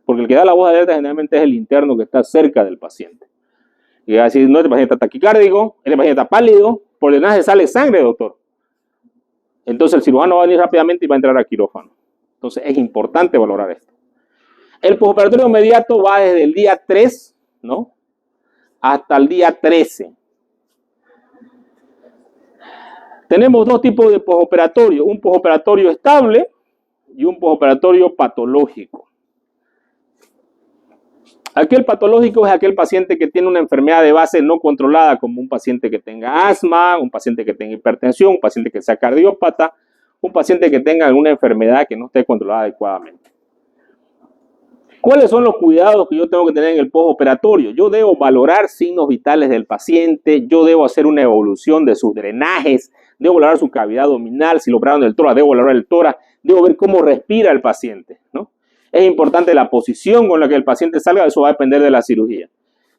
Porque el que da la voz de alerta generalmente es el interno que está cerca del paciente. Y va a decir, no, este paciente está taquicárdico, este paciente está pálido, por detrás se sale sangre, doctor. Entonces el cirujano va a venir rápidamente y va a entrar al quirófano. Entonces es importante valorar esto. El postoperatorio inmediato va desde el día 3, ¿no?, hasta el día 13. Tenemos dos tipos de postoperatorio, un postoperatorio estable y un postoperatorio patológico. Aquel patológico es aquel paciente que tiene una enfermedad de base no controlada, como un paciente que tenga asma, un paciente que tenga hipertensión, un paciente que sea cardiópata, un paciente que tenga alguna enfermedad que no esté controlada adecuadamente. ¿Cuáles son los cuidados que yo tengo que tener en el postoperatorio? Yo debo valorar signos vitales del paciente, yo debo hacer una evolución de sus drenajes, debo valorar su cavidad abdominal, si lo operaron del tórax, debo valorar el tórax, debo ver cómo respira el paciente, ¿no? Es importante la posición con la que el paciente salga, eso va a depender de la cirugía.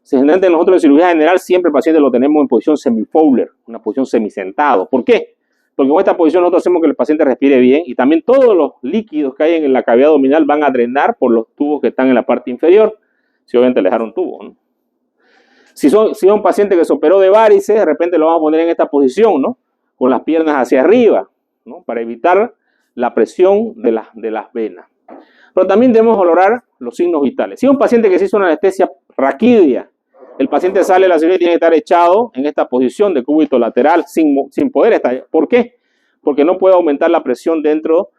Generalmente nosotros en cirugía general siempre el paciente lo tenemos en posición semi-Fowler, una posición semisentado. ¿Por qué? Porque con esta posición nosotros hacemos que el paciente respire bien y también todos los líquidos que hay en la cavidad abdominal van a drenar por los tubos que están en la parte inferior, si obviamente le dejaron tubo, ¿no? Si es un paciente que se operó de varices, de repente lo vamos a poner en esta posición, ¿no?, con las piernas hacia arriba, ¿no?, para evitar la presión de las venas. Pero también debemos valorar los signos vitales. Si es un paciente que se hizo una anestesia raquídea, el paciente sale de la cirugía y tiene que estar echado en esta posición de cúbito lateral sin poder estar. ¿Por qué? Porque no puede aumentar la presión dentro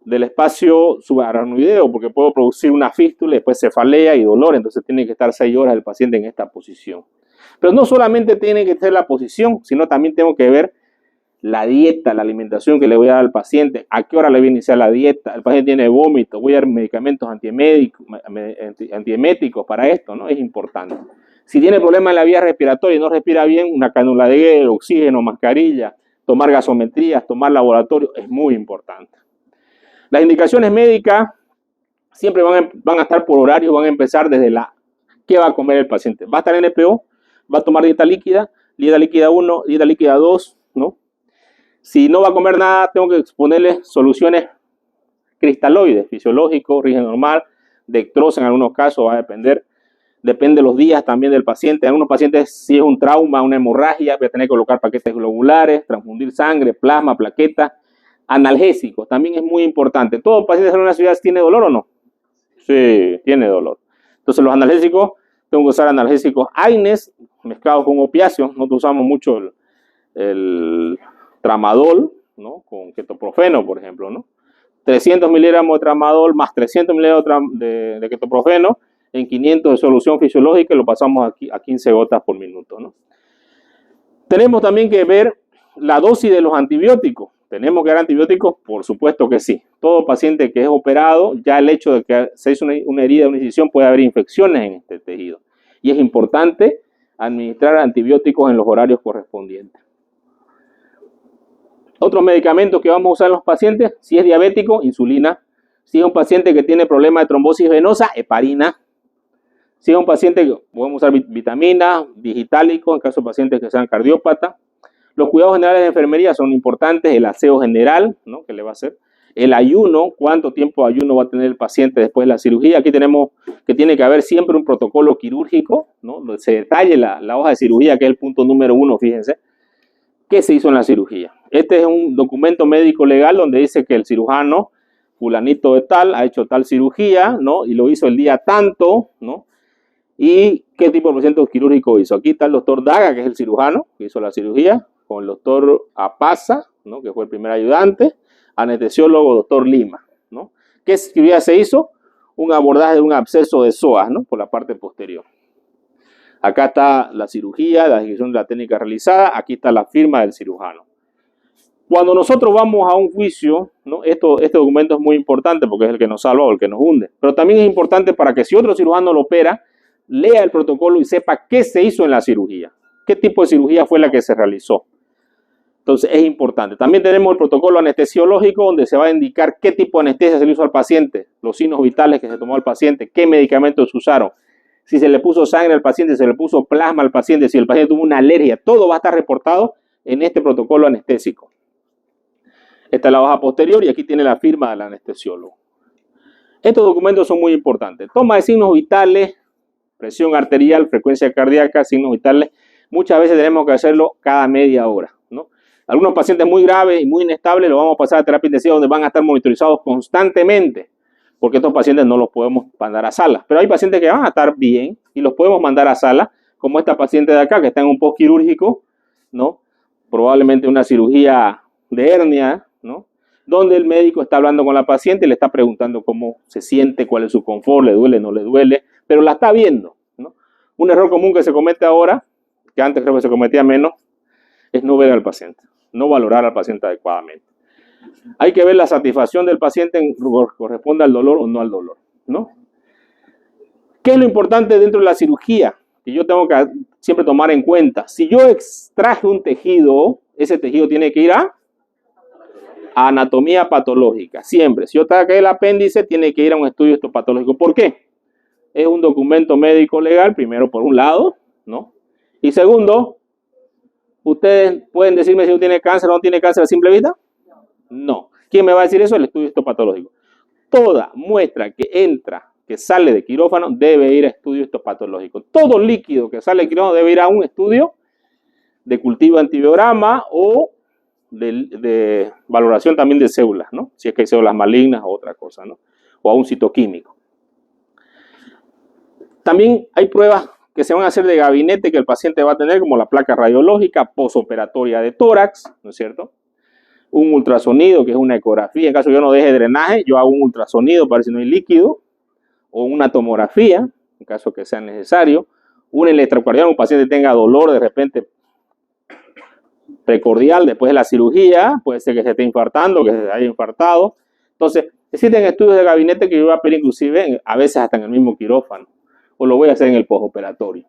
del espacio subaracnoideo, porque puede producir una fístula, después cefalea y dolor, entonces tiene que estar 6 horas el paciente en esta posición. Pero no solamente tiene que ser la posición, sino también tengo que ver la dieta, la alimentación que le voy a dar al paciente, a qué hora le voy a iniciar la dieta, el paciente tiene vómito, voy a dar medicamentos antieméticos para esto, ¿no? Es importante. Si tiene problemas en la vía respiratoria y no respira bien, una cánula de oxígeno, mascarilla, tomar gasometrías, tomar laboratorio, es muy importante. Las indicaciones médicas siempre van a estar por horario, van a empezar desde ¿qué va a comer el paciente? Va a estar en EPO, va a tomar dieta líquida 1, dieta líquida 2, ¿no? Si no va a comer nada, tengo que exponerle soluciones cristaloides, fisiológico, origen normal, dextrosa en algunos casos, va a depende de los días también del paciente. En algunos pacientes, si es un trauma, una hemorragia, voy a tener que colocar paquetes globulares, transfundir sangre, plasma, plaquetas, analgésicos, también es muy importante. ¿Todo paciente en una ciudad tiene dolor o no? Sí, tiene dolor. Entonces los analgésicos, tengo que usar analgésicos AINES, mezclados con opiáceos. Nosotros usamos mucho el tramadol, ¿no? Con ketoprofeno, por ejemplo, ¿no? 300 miligramos de tramadol más 300 miligramos de ketoprofeno en 500 de solución fisiológica y lo pasamos a 15 gotas por minuto, ¿no? Tenemos también que ver la dosis de los antibióticos. ¿Tenemos que dar antibióticos? Por supuesto que sí. Todo paciente que es operado, ya el hecho de que se hizo una herida, una incisión, puede haber infecciones en este tejido. Y es importante administrar antibióticos en los horarios correspondientes. Otros medicamentos que vamos a usar en los pacientes, si es diabético, insulina. Si es un paciente que tiene problema de trombosis venosa, heparina. Si es un paciente que podemos usar vitaminas, digitálicos, en caso de pacientes que sean cardiópatas. Los cuidados generales de enfermería son importantes, el aseo general, ¿no? ¿Qué le va a hacer? El ayuno, cuánto tiempo de ayuno va a tener el paciente después de la cirugía. Aquí tenemos que tiene que haber siempre un protocolo quirúrgico, ¿no? Donde se detalle la hoja de cirugía, que es el punto número 1, fíjense. ¿Qué se hizo en la cirugía? Este es un documento médico legal donde dice que el cirujano fulanito de tal ha hecho tal cirugía, ¿no? Y lo hizo el día tanto, ¿no? ¿Y qué tipo de procedimiento quirúrgico hizo? Aquí está el doctor Daga, que es el cirujano que hizo la cirugía, con el doctor Apaza, ¿no? Que fue el primer ayudante, anestesiólogo doctor Lima, ¿no? ¿Qué cirugía se hizo? Un abordaje de un absceso de psoas, ¿no? Por la parte posterior. Acá está la cirugía, la descripción de la técnica realizada, aquí está la firma del cirujano. Cuando nosotros vamos a un juicio, ¿no? Este documento es muy importante porque es el que nos salva o el que nos hunde, pero también es importante para que si otro cirujano lo opera, lea el protocolo y sepa qué se hizo en la cirugía, qué tipo de cirugía fue la que se realizó. Entonces es importante. También tenemos el protocolo anestesiológico donde se va a indicar qué tipo de anestesia se le hizo al paciente, los signos vitales que se tomó al paciente, qué medicamentos se usaron, si se le puso sangre al paciente, si se le puso plasma al paciente, si el paciente tuvo una alergia, todo va a estar reportado en este protocolo anestésico. Esta es la hoja posterior y aquí tiene la firma del anestesiólogo. Estos documentos son muy importantes. Toma de signos vitales, presión arterial, frecuencia cardíaca, signos vitales. Muchas veces tenemos que hacerlo cada media hora, ¿no? Algunos pacientes muy graves y muy inestables los vamos a pasar a terapia intensiva donde van a estar monitorizados constantemente, porque estos pacientes no los podemos mandar a sala. Pero hay pacientes que van a estar bien y los podemos mandar a sala, como esta paciente de acá que está en un postquirúrgico, ¿no? Probablemente una cirugía de hernia, ¿no? Donde el médico está hablando con la paciente y le está preguntando cómo se siente, cuál es su confort, le duele, no le duele, pero la está viendo, ¿no? Un error común que se comete ahora, que antes creo que se cometía menos, es no ver al paciente, no valorar al paciente adecuadamente. Hay que ver la satisfacción del paciente corresponde al dolor o no al dolor, ¿no? ¿Qué es lo importante dentro de la cirugía? Que yo tengo que siempre tomar en cuenta. Si yo extraje un tejido, ese tejido tiene que ir a anatomía patológica, siempre. Si yo traje el apéndice, tiene que ir a un estudio histopatológico. ¿Por qué? Es un documento médico legal, primero por un lado, ¿no? Y segundo, ¿ustedes pueden decirme si uno tiene cáncer o no tiene cáncer a simple vista? No. ¿Quién me va a decir eso? El estudio histopatológico. Toda muestra que entra, que sale de quirófano, debe ir a estudio histopatológico. Todo líquido que sale de quirófano debe ir a un estudio de cultivo antibiograma o de valoración también de células, ¿no? Si es que hay células malignas o otra cosa, ¿no? O a un citoquímico. También hay pruebas que se van a hacer de gabinete que el paciente va a tener, como la placa radiológica posoperatoria de tórax, ¿no es cierto? Un ultrasonido, que es una ecografía. En caso yo no deje drenaje, yo hago un ultrasonido para ver si no hay líquido, o una tomografía, en caso que sea necesario. Un electrocardiograma, un paciente tenga dolor de repente precordial después de la cirugía, puede ser que se esté infartando, que se haya infartado. Entonces, existen estudios de gabinete que yo voy a pedir inclusive, a veces hasta en el mismo quirófano, o lo voy a hacer en el postoperatorio.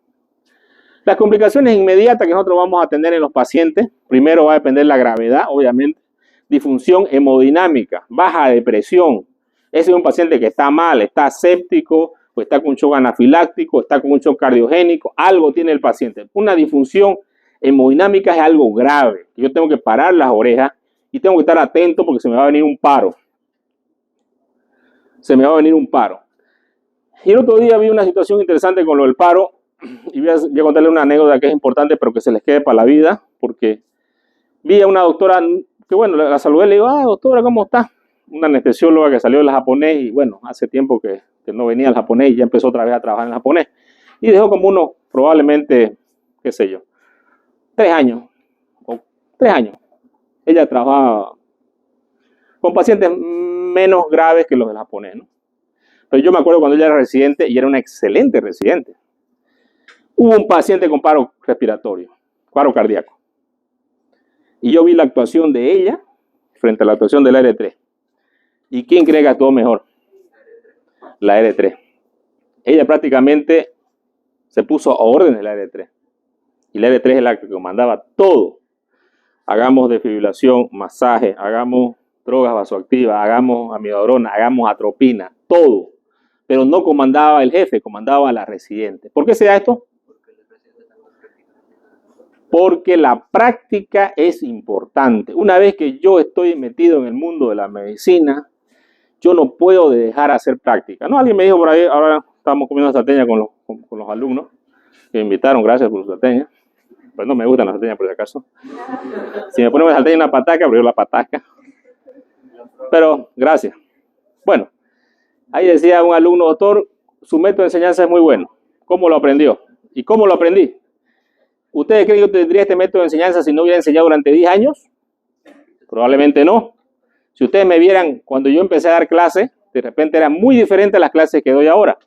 Las complicaciones inmediatas que nosotros vamos a tener en los pacientes, primero va a depender la gravedad, obviamente, disfunción hemodinámica, baja de presión. Ese es un paciente que está mal, está séptico, o está con un shock anafiláctico, está con un shock cardiogénico, algo tiene el paciente. Una disfunción hemodinámica es algo grave. Yo tengo que parar las orejas y tengo que estar atento porque se me va a venir un paro. Se me va a venir un paro. Y el otro día vi una situación interesante con lo del paro y voy a contarle una anécdota que es importante pero que se les quede para la vida, porque vi a una doctora que, bueno, la saludé, le digo, doctora, ¿cómo está? Una anestesióloga que salió del japonés y, bueno, hace tiempo que no venía al japonés y ya empezó otra vez a trabajar en el japonés. Y dejó como unos, probablemente, qué sé yo, 3 años, o 3 años. Ella trabajaba con pacientes menos graves que los del japonés, ¿no? Pero yo me acuerdo cuando ella era residente, y era una excelente residente. Hubo un paciente con paro respiratorio, paro cardíaco. Y yo vi la actuación de ella frente a la actuación de la R3. ¿Y quién cree que actuó mejor? La R3. Ella prácticamente se puso a orden de la R3. Y la R3 es la que comandaba todo. Hagamos desfibrilación, masaje, hagamos drogas vasoactivas, hagamos amiodarona, hagamos atropina, todo. Pero no comandaba el jefe, comandaba a la residente. ¿Por qué se da esto? Porque la práctica es importante. Una vez que yo estoy metido en el mundo de la medicina, yo no puedo dejar de hacer práctica. ¿No? Alguien me dijo por ahí, ahora estamos comiendo salteña con los alumnos, que me invitaron, gracias por su salteña. Pues no me gustan las salteñas por si acaso. Si me ponen salteña y una pataca, pero yo la pataca. Pero gracias. Bueno, ahí decía un alumno, doctor, su método de enseñanza es muy bueno. ¿Cómo lo aprendió? ¿Y cómo lo aprendí? ¿Ustedes creen que yo tendría este método de enseñanza si no hubiera enseñado durante 10 años? Probablemente no. Si ustedes me vieran cuando yo empecé a dar clases, de repente era muy diferente a las clases que doy ahora.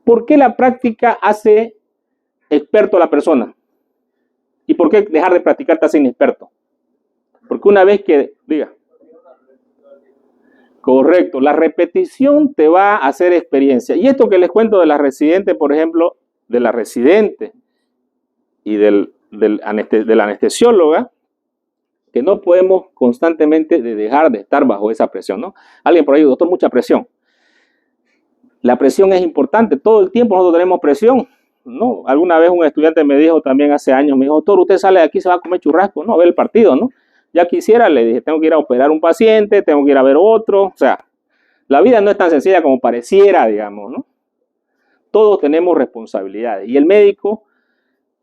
¿Por qué la práctica hace experto a la persona? ¿Y por qué dejar de practicar te hace inexperto? Porque una vez que, diga, correcto, la repetición te va a hacer experiencia. Y esto que les cuento de la residente, por ejemplo, de la residente y de la anestesióloga, que no podemos constantemente dejar de estar bajo esa presión, ¿no? Alguien por ahí, doctor, mucha presión. La presión es importante, todo el tiempo nosotros tenemos presión, ¿no? Alguna vez un estudiante me dijo también hace años, me dijo, doctor, usted sale de aquí, se va a comer churrasco, no, a ver el partido, ¿no? Ya quisiera, le dije, tengo que ir a operar un paciente, tengo que ir a ver otro, o sea, la vida no es tan sencilla como pareciera, digamos, ¿no? Todos tenemos responsabilidades y el médico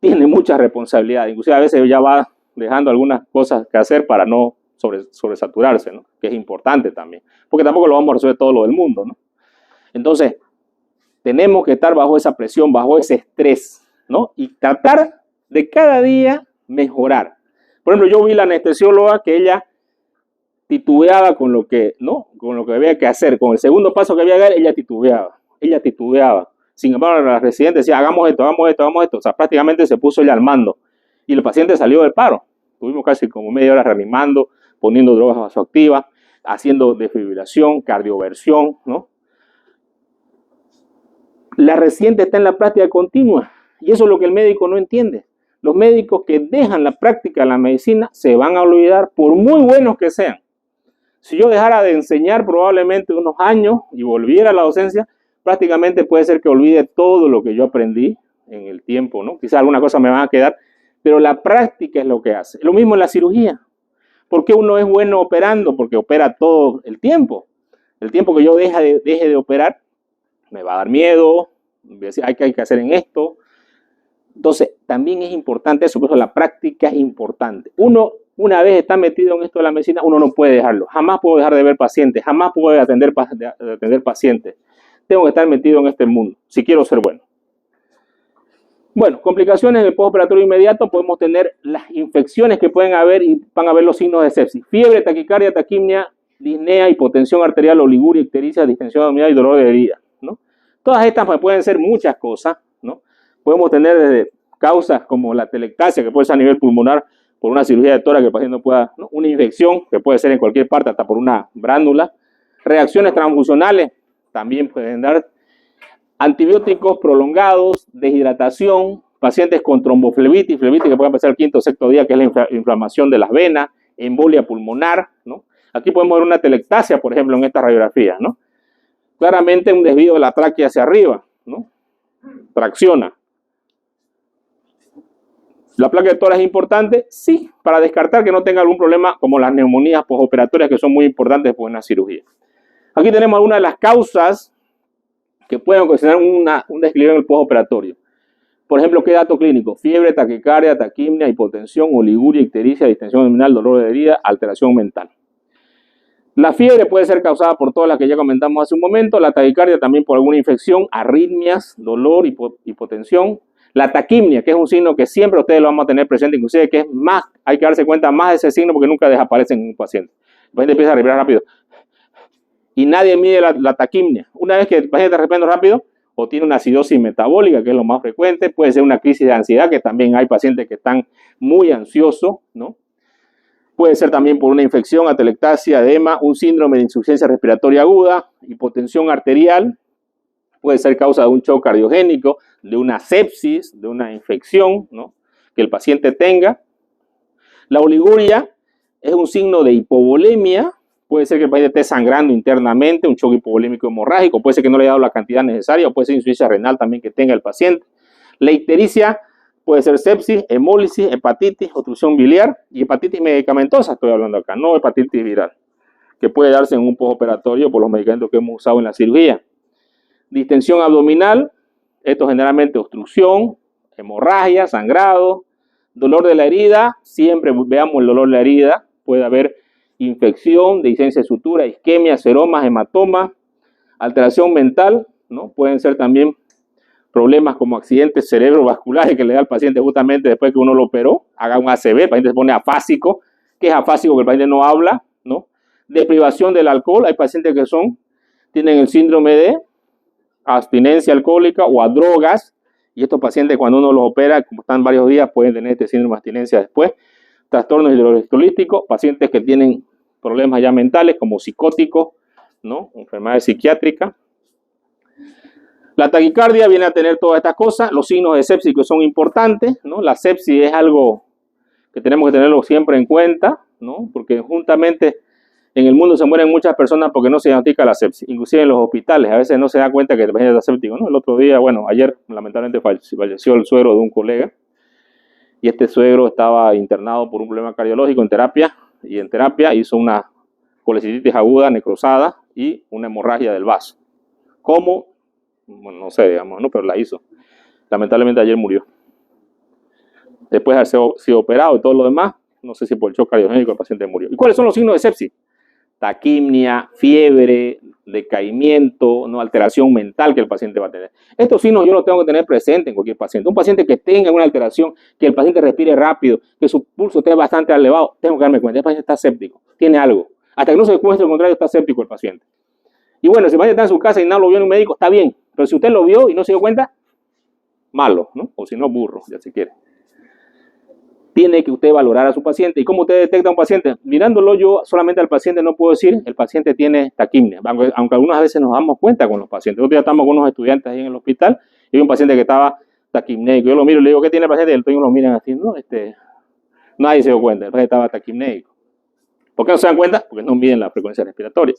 tiene muchas responsabilidades, inclusive a veces ya va dejando algunas cosas que hacer para no sobresaturarse, ¿no? Que es importante también, porque tampoco lo vamos a resolver todo lo del mundo, ¿no? Entonces, tenemos que estar bajo esa presión, bajo ese estrés, ¿no? Y tratar de cada día mejorar. Por ejemplo, yo vi la anestesióloga que ella titubeaba con lo que, ¿no? Con lo que había que hacer, con el segundo paso que había que dar, ella titubeaba. Sin embargo, la residente decía, hagamos esto, hagamos esto, hagamos esto. O sea, prácticamente se puso ella al mando. Y el paciente salió del paro. Tuvimos casi como media hora reanimando, poniendo drogas vasoactivas, haciendo desfibrilación, cardioversión, ¿no? La residente está en la práctica continua. Y eso es lo que el médico no entiende. Los médicos que dejan la práctica de la medicina se van a olvidar por muy buenos que sean. Si yo dejara de enseñar probablemente unos años y volviera a la docencia, prácticamente puede ser que olvide todo lo que yo aprendí en el tiempo, ¿no? Quizás alguna cosa me van a quedar, pero la práctica es lo que hace. Lo mismo en la cirugía. ¿Por qué uno es bueno operando? Porque opera todo el tiempo. El tiempo que yo deje de operar, me va a dar miedo, voy a decir, hay que hacer en esto. Entonces, también es importante eso, por eso la práctica es importante. Uno, una vez está metido en esto de la medicina, uno no puede dejarlo. Jamás puedo dejar de ver pacientes, jamás puedo atender pacientes. Tengo que estar metido en este mundo, si quiero ser bueno. Bueno, complicaciones en el postoperatorio inmediato, podemos tener las infecciones que pueden haber y van a ver los signos de sepsis. Fiebre, taquicardia, taquimia, disnea, hipotensión arterial, oliguria, ictericia, distensión abdominal y dolor de herida, ¿no? Todas estas pueden ser muchas cosas, ¿no? Podemos tener desde causas como la telectasia, que puede ser a nivel pulmonar por una cirugía de tórax que el paciente no pueda, ¿no? Una infección que puede ser en cualquier parte, hasta por una brándula. Reacciones transfusionales también pueden dar. Antibióticos prolongados, deshidratación, pacientes con tromboflebitis, flebitis que puede empezar el quinto o sexto día, que es la inflamación de las venas, embolia pulmonar, ¿no? Aquí podemos ver una telectasia, por ejemplo, en esta radiografía, ¿no? Claramente un desvío de la tráquea hacia arriba, ¿no? Tracciona. ¿La placa de tórax es importante? Sí, para descartar que no tenga algún problema como las neumonías postoperatorias, que son muy importantes después de una cirugía. Aquí tenemos algunas de las causas que pueden ocasionar un desequilibrio en el postoperatorio. Por ejemplo, ¿qué dato clínico? Fiebre, taquicardia, taquimia, hipotensión, oliguria, ictericia, distensión abdominal, dolor de herida, alteración mental. La fiebre puede ser causada por todas las que ya comentamos hace un momento, la taquicardia también por alguna infección, arritmias, dolor, hipotensión. La taquimnia, que es un signo que siempre ustedes lo vamos a tener presente, inclusive que es más, hay que darse cuenta más de ese signo porque nunca desaparece en un paciente. El paciente empieza a respirar rápido y nadie mide la taquimnia. Una vez que el paciente está respirando rápido, o tiene una acidosis metabólica, que es lo más frecuente, puede ser una crisis de ansiedad, que también hay pacientes que están muy ansiosos, ¿no? Puede ser también por una infección, atelectasia, edema, un síndrome de insuficiencia respiratoria aguda, hipotensión arterial, puede ser causa de un shock cardiogénico, de una sepsis, de una infección, ¿no?, que el paciente tenga. La oliguria es un signo de hipovolemia, puede ser que el paciente esté sangrando internamente, un shock hipovolémico hemorrágico, puede ser que no le haya dado la cantidad necesaria, o puede ser insuficiencia renal también que tenga el paciente. La ictericia puede ser sepsis, hemólisis, hepatitis, obstrucción biliar y hepatitis medicamentosa, estoy hablando acá, no hepatitis viral, que puede darse en un postoperatorio por los medicamentos que hemos usado en la cirugía. Distensión abdominal, esto generalmente obstrucción, hemorragia, sangrado, dolor de la herida, siempre veamos el dolor de la herida, puede haber infección, dehiscencia de sutura, isquemia, seromas, hematomas, alteración mental, ¿no? Pueden ser también problemas como accidentes cerebrovasculares que le da al paciente justamente después que uno lo operó, haga un ACV, el paciente se pone afásico. ¿Qué es afásico? Que el paciente no habla, ¿no? Deprivación del alcohol, hay pacientes que tienen el síndrome de abstinencia alcohólica o a drogas, y estos pacientes cuando uno los opera, como están varios días, pueden tener este síndrome de abstinencia después. Trastornos hidroelectrolíticos, pacientes que tienen problemas ya mentales como psicóticos, ¿no?, enfermedades psiquiátricas. La taquicardia viene a tener todas estas cosas, los signos de sepsis que son importantes, ¿no? La sepsis es algo que tenemos que tenerlo siempre en cuenta, ¿no?, porque juntamente en el mundo se mueren muchas personas porque no se diagnostica la sepsis, inclusive en los hospitales, a veces no se da cuenta que el paciente está séptico, ¿no? El otro día, bueno, ayer lamentablemente falleció el suegro de un colega, y este suegro estaba internado por un problema cardiológico en terapia, y en terapia hizo una colecistitis aguda necrosada y una hemorragia del vaso. ¿Cómo? Bueno, no sé, digamos, ¿no?, pero la hizo. Lamentablemente ayer murió. Después de haber sido operado y todo lo demás, no sé si por el shock cardiogénico el paciente murió. ¿Y cuáles son los signos de sepsis? Taquimnia, fiebre, decaimiento, ¿no?, alteración mental que el paciente va a tener. Estos signos yo los tengo que tener presentes en cualquier paciente. Un paciente que tenga una alteración, que el paciente respire rápido, que su pulso esté bastante elevado, tengo que darme cuenta, el paciente está séptico, tiene algo. Hasta que no se demuestre lo contrario, está séptico el paciente. Y bueno, si el paciente está en su casa y no lo vio en un médico, está bien. Pero si usted lo vio y no se dio cuenta, malo, ¿no? O si no, burro, ya se quiere. Tiene que usted valorar a su paciente. ¿Y cómo usted detecta a un paciente? Mirándolo yo solamente al paciente no puedo decir, el paciente tiene taquimnia, aunque algunas veces nos damos cuenta con los pacientes. Nosotros ya estamos con unos estudiantes ahí en el hospital y hay un paciente que estaba taquimnéico. Yo lo miro y le digo, ¿qué tiene el paciente? Y ellos lo miran así, no, nadie se dio cuenta, el paciente estaba taquimnéico. ¿Por qué no se dan cuenta? Porque no miden la frecuencia respiratoria.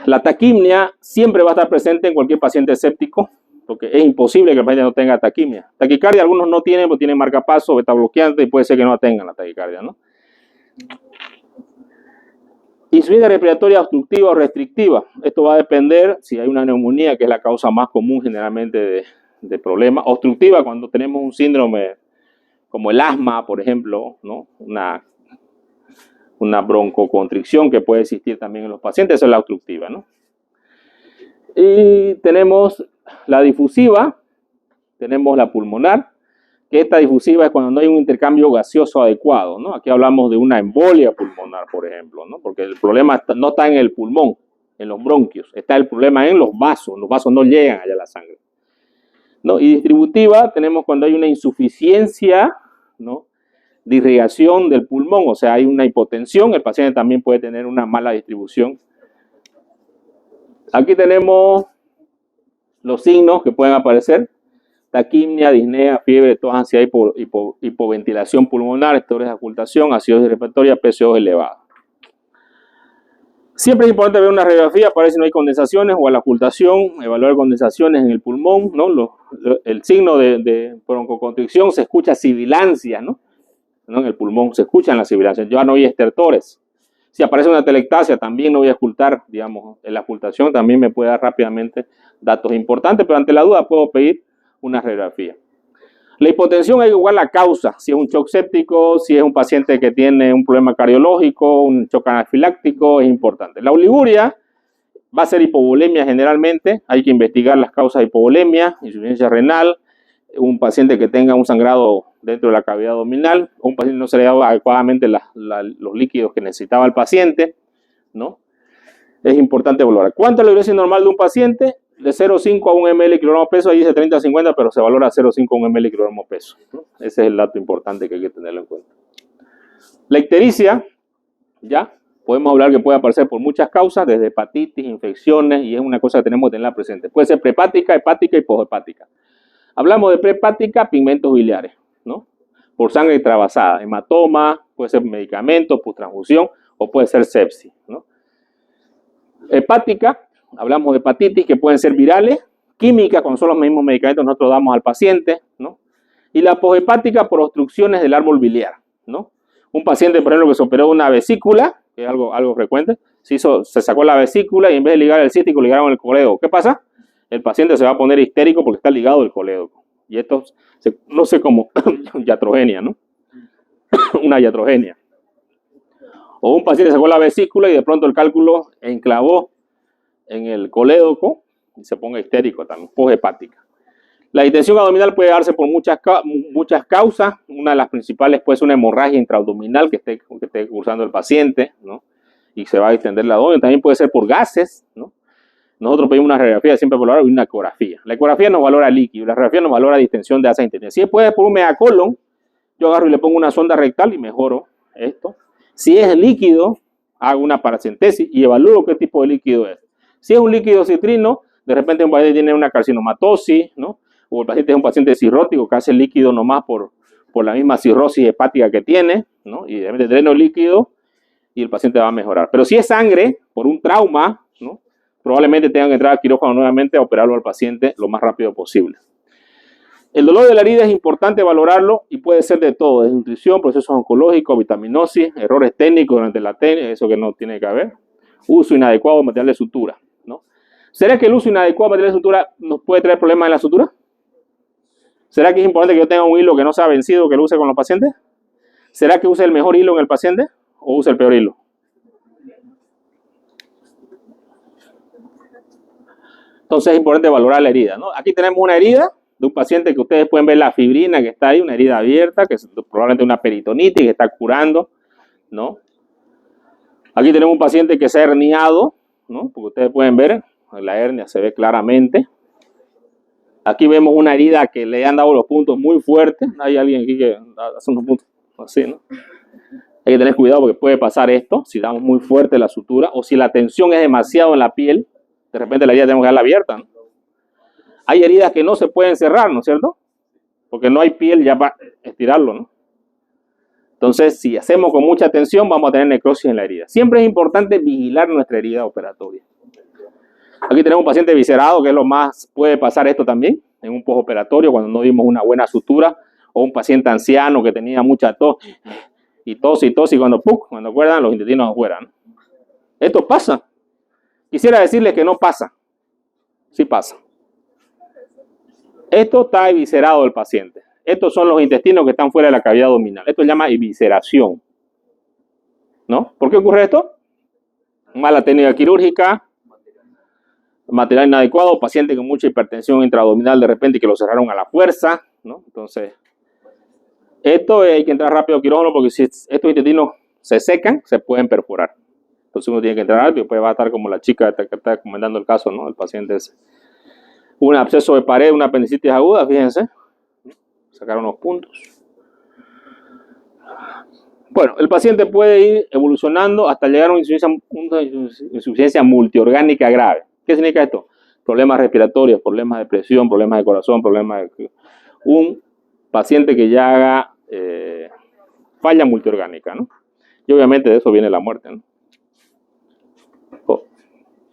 La taquimnia siempre va a estar presente en cualquier paciente séptico, porque es imposible que el paciente no tenga taquimia. Taquicardia algunos no tienen, porque tienen marcapaso, beta bloqueante, y puede ser que no tengan la taquicardia, ¿no? Insuficiencia respiratoria obstructiva o restrictiva. Esto va a depender si hay una neumonía, que es la causa más común generalmente de problemas. Obstructiva cuando tenemos un síndrome como el asma, por ejemplo, ¿no?, una broncoconstricción que puede existir también en los pacientes, esa es la obstructiva, ¿no? Y tenemos la difusiva, tenemos la pulmonar, que esta difusiva es cuando no hay un intercambio gaseoso adecuado, ¿no? Aquí hablamos de una embolia pulmonar, por ejemplo, ¿no?, porque el problema no está en el pulmón, en los bronquios, está el problema en los vasos no llegan allá a la sangre, ¿no? Y distributiva tenemos cuando hay una insuficiencia, ¿no?, de irrigación del pulmón, o sea, hay una hipotensión, el paciente también puede tener una mala distribución. Aquí tenemos los signos que pueden aparecer: taquimnia, disnea, fiebre, tos, ansiedad, hipoventilación pulmonar, estores de ocultación, acidosis respiratoria, PCO elevado. Siempre es importante ver una radiografía para ver si no hay condensaciones o a la ocultación, evaluar condensaciones en el pulmón, ¿no? El signo de broncoconstricción se escucha sibilancia, ¿no? En el pulmón se escuchan las sibilancias, ya no hay estertores. Si aparece una atelectasia, también no voy a ocultar, digamos, en la ocultación también me puede dar rápidamente datos importantes, pero ante la duda puedo pedir una radiografía. La hipotensión hay que buscar la causa, si es un shock séptico, si es un paciente que tiene un problema cardiológico, un shock anafiláctico, es importante. La oliguria va a ser hipovolemia generalmente, hay que investigar las causas de hipovolemia, insuficiencia renal, un paciente que tenga un sangrado dentro de la cavidad abdominal, o un paciente que no se le ha dado adecuadamente los líquidos que necesitaba el paciente, ¿no? Es importante valorar. ¿Cuánto es la uresis normal de un paciente? De 0,5 a 1 ml kilogramo peso, ahí dice 30 a 50, pero se valora 0,5 a 1 ml kilogramo peso, ¿no? Ese es el dato importante que hay que tenerlo en cuenta. La ictericia, ya, podemos hablar que puede aparecer por muchas causas, desde hepatitis, infecciones, y es una cosa que tenemos que tenerla presente. Puede ser prehepática, hepática y poshepática. Hablamos de prehepática, pigmentos biliares, ¿no? Por sangre trabasada, hematoma, puede ser medicamento, transfusión, o puede ser sepsis, ¿no? Hepática, hablamos de hepatitis que pueden ser virales, químicas, cuando son los mismos medicamentos que nosotros damos al paciente, ¿no? Y la poshepática por obstrucciones del árbol biliar, ¿no? Un paciente, por ejemplo, que se operó una vesícula, que es algo frecuente, se sacó la vesícula y en vez de ligar el cístico, ligaron el colédoco. ¿Qué pasa? El paciente se va a poner histérico porque está ligado el colédoco. Y esto, no sé cómo, iatrogenia, ¿no? Una iatrogenia. O un paciente sacó la vesícula y de pronto el cálculo enclavó en el colédoco y se ponga histérico también, poshepática. La distensión abdominal puede darse por muchas causas. Una de las principales puede ser una hemorragia intraabdominal que esté cursando el paciente, ¿no? Y se va a distender la abdomen. También puede ser por gases, ¿no? Nosotros pedimos una radiografía siempre valorada y una ecografía. La ecografía nos valora líquido, la radiografía nos valora distensión de asa interna. Si puede por un megacolon, yo agarro y le pongo una sonda rectal y mejoro esto. Si es líquido, hago una paracentesis y evalúo qué tipo de líquido es. Si es un líquido citrino, de repente un paciente tiene una carcinomatosis, ¿no? O el paciente es un paciente cirrótico que hace líquido nomás por la misma cirrosis hepática que tiene, ¿no? Y de repente dreno líquido y el paciente va a mejorar. Pero si es sangre, por un trauma, ¿no? Probablemente tengan que entrar al quirófano nuevamente a operarlo al paciente lo más rápido posible. El dolor de la herida es importante valorarlo y puede ser de todo, desnutrición, procesos oncológicos, vitaminosis, errores técnicos durante la técnica, eso que no tiene que haber, uso inadecuado de material de sutura, ¿no? ¿Será que el uso inadecuado de material de sutura nos puede traer problemas en la sutura? ¿Será que es importante que yo tenga un hilo que no sea vencido que lo use con los pacientes? ¿Será que use el mejor hilo en el paciente o use el peor hilo? Entonces es importante valorar la herida, ¿no? Aquí tenemos una herida de un paciente que ustedes pueden ver la fibrina que está ahí, una herida abierta, que es probablemente una peritonitis que está curando, ¿no? Aquí tenemos un paciente que se ha herniado, ¿no? Porque ustedes pueden ver, la hernia se ve claramente. Aquí vemos una herida que le han dado los puntos muy fuertes. Hay alguien aquí que hace unos puntos así, ¿no? Hay que tener cuidado porque puede pasar esto, si damos muy fuerte la sutura, o si la tensión es demasiado en la piel, de repente la herida tenemos que dejarla abierta, ¿no? Hay heridas que no se pueden cerrar, ¿no es cierto? Porque no hay piel ya para estirarlo, ¿no? Entonces, si hacemos con mucha tensión, vamos a tener necrosis en la herida. Siempre es importante vigilar nuestra herida operatoria. Aquí tenemos un paciente viscerado, que es lo más, puede pasar esto también, en un postoperatorio, cuando no dimos una buena sutura, o un paciente anciano que tenía mucha tos, y cuando acuerdan, los intestinos afuera, ¿no? Esto pasa. Quisiera decirles que no pasa. Sí pasa. Esto está eviscerado del paciente. Estos son los intestinos que están fuera de la cavidad abdominal. Esto se llama evisceración, ¿no? ¿Por qué ocurre esto? Mala técnica quirúrgica, material inadecuado, paciente con mucha hipertensión intraabdominal de repente que lo cerraron a la fuerza, ¿no? Entonces, esto hay que entrar rápido al quirófano porque si estos intestinos se secan, se pueden perforar. Entonces uno tiene que entrar rápido, después va a estar como la chica que está comentando el caso, ¿no? El paciente es un absceso de pared, una apendicitis aguda, fíjense. Sacaron los puntos. Bueno, el paciente puede ir evolucionando hasta llegar a una insuficiencia multiorgánica grave. ¿Qué significa esto? Problemas respiratorios, problemas de presión, problemas de corazón, problemas de... Un paciente que ya haga falla multiorgánica, ¿no? Y obviamente de eso viene la muerte, ¿no?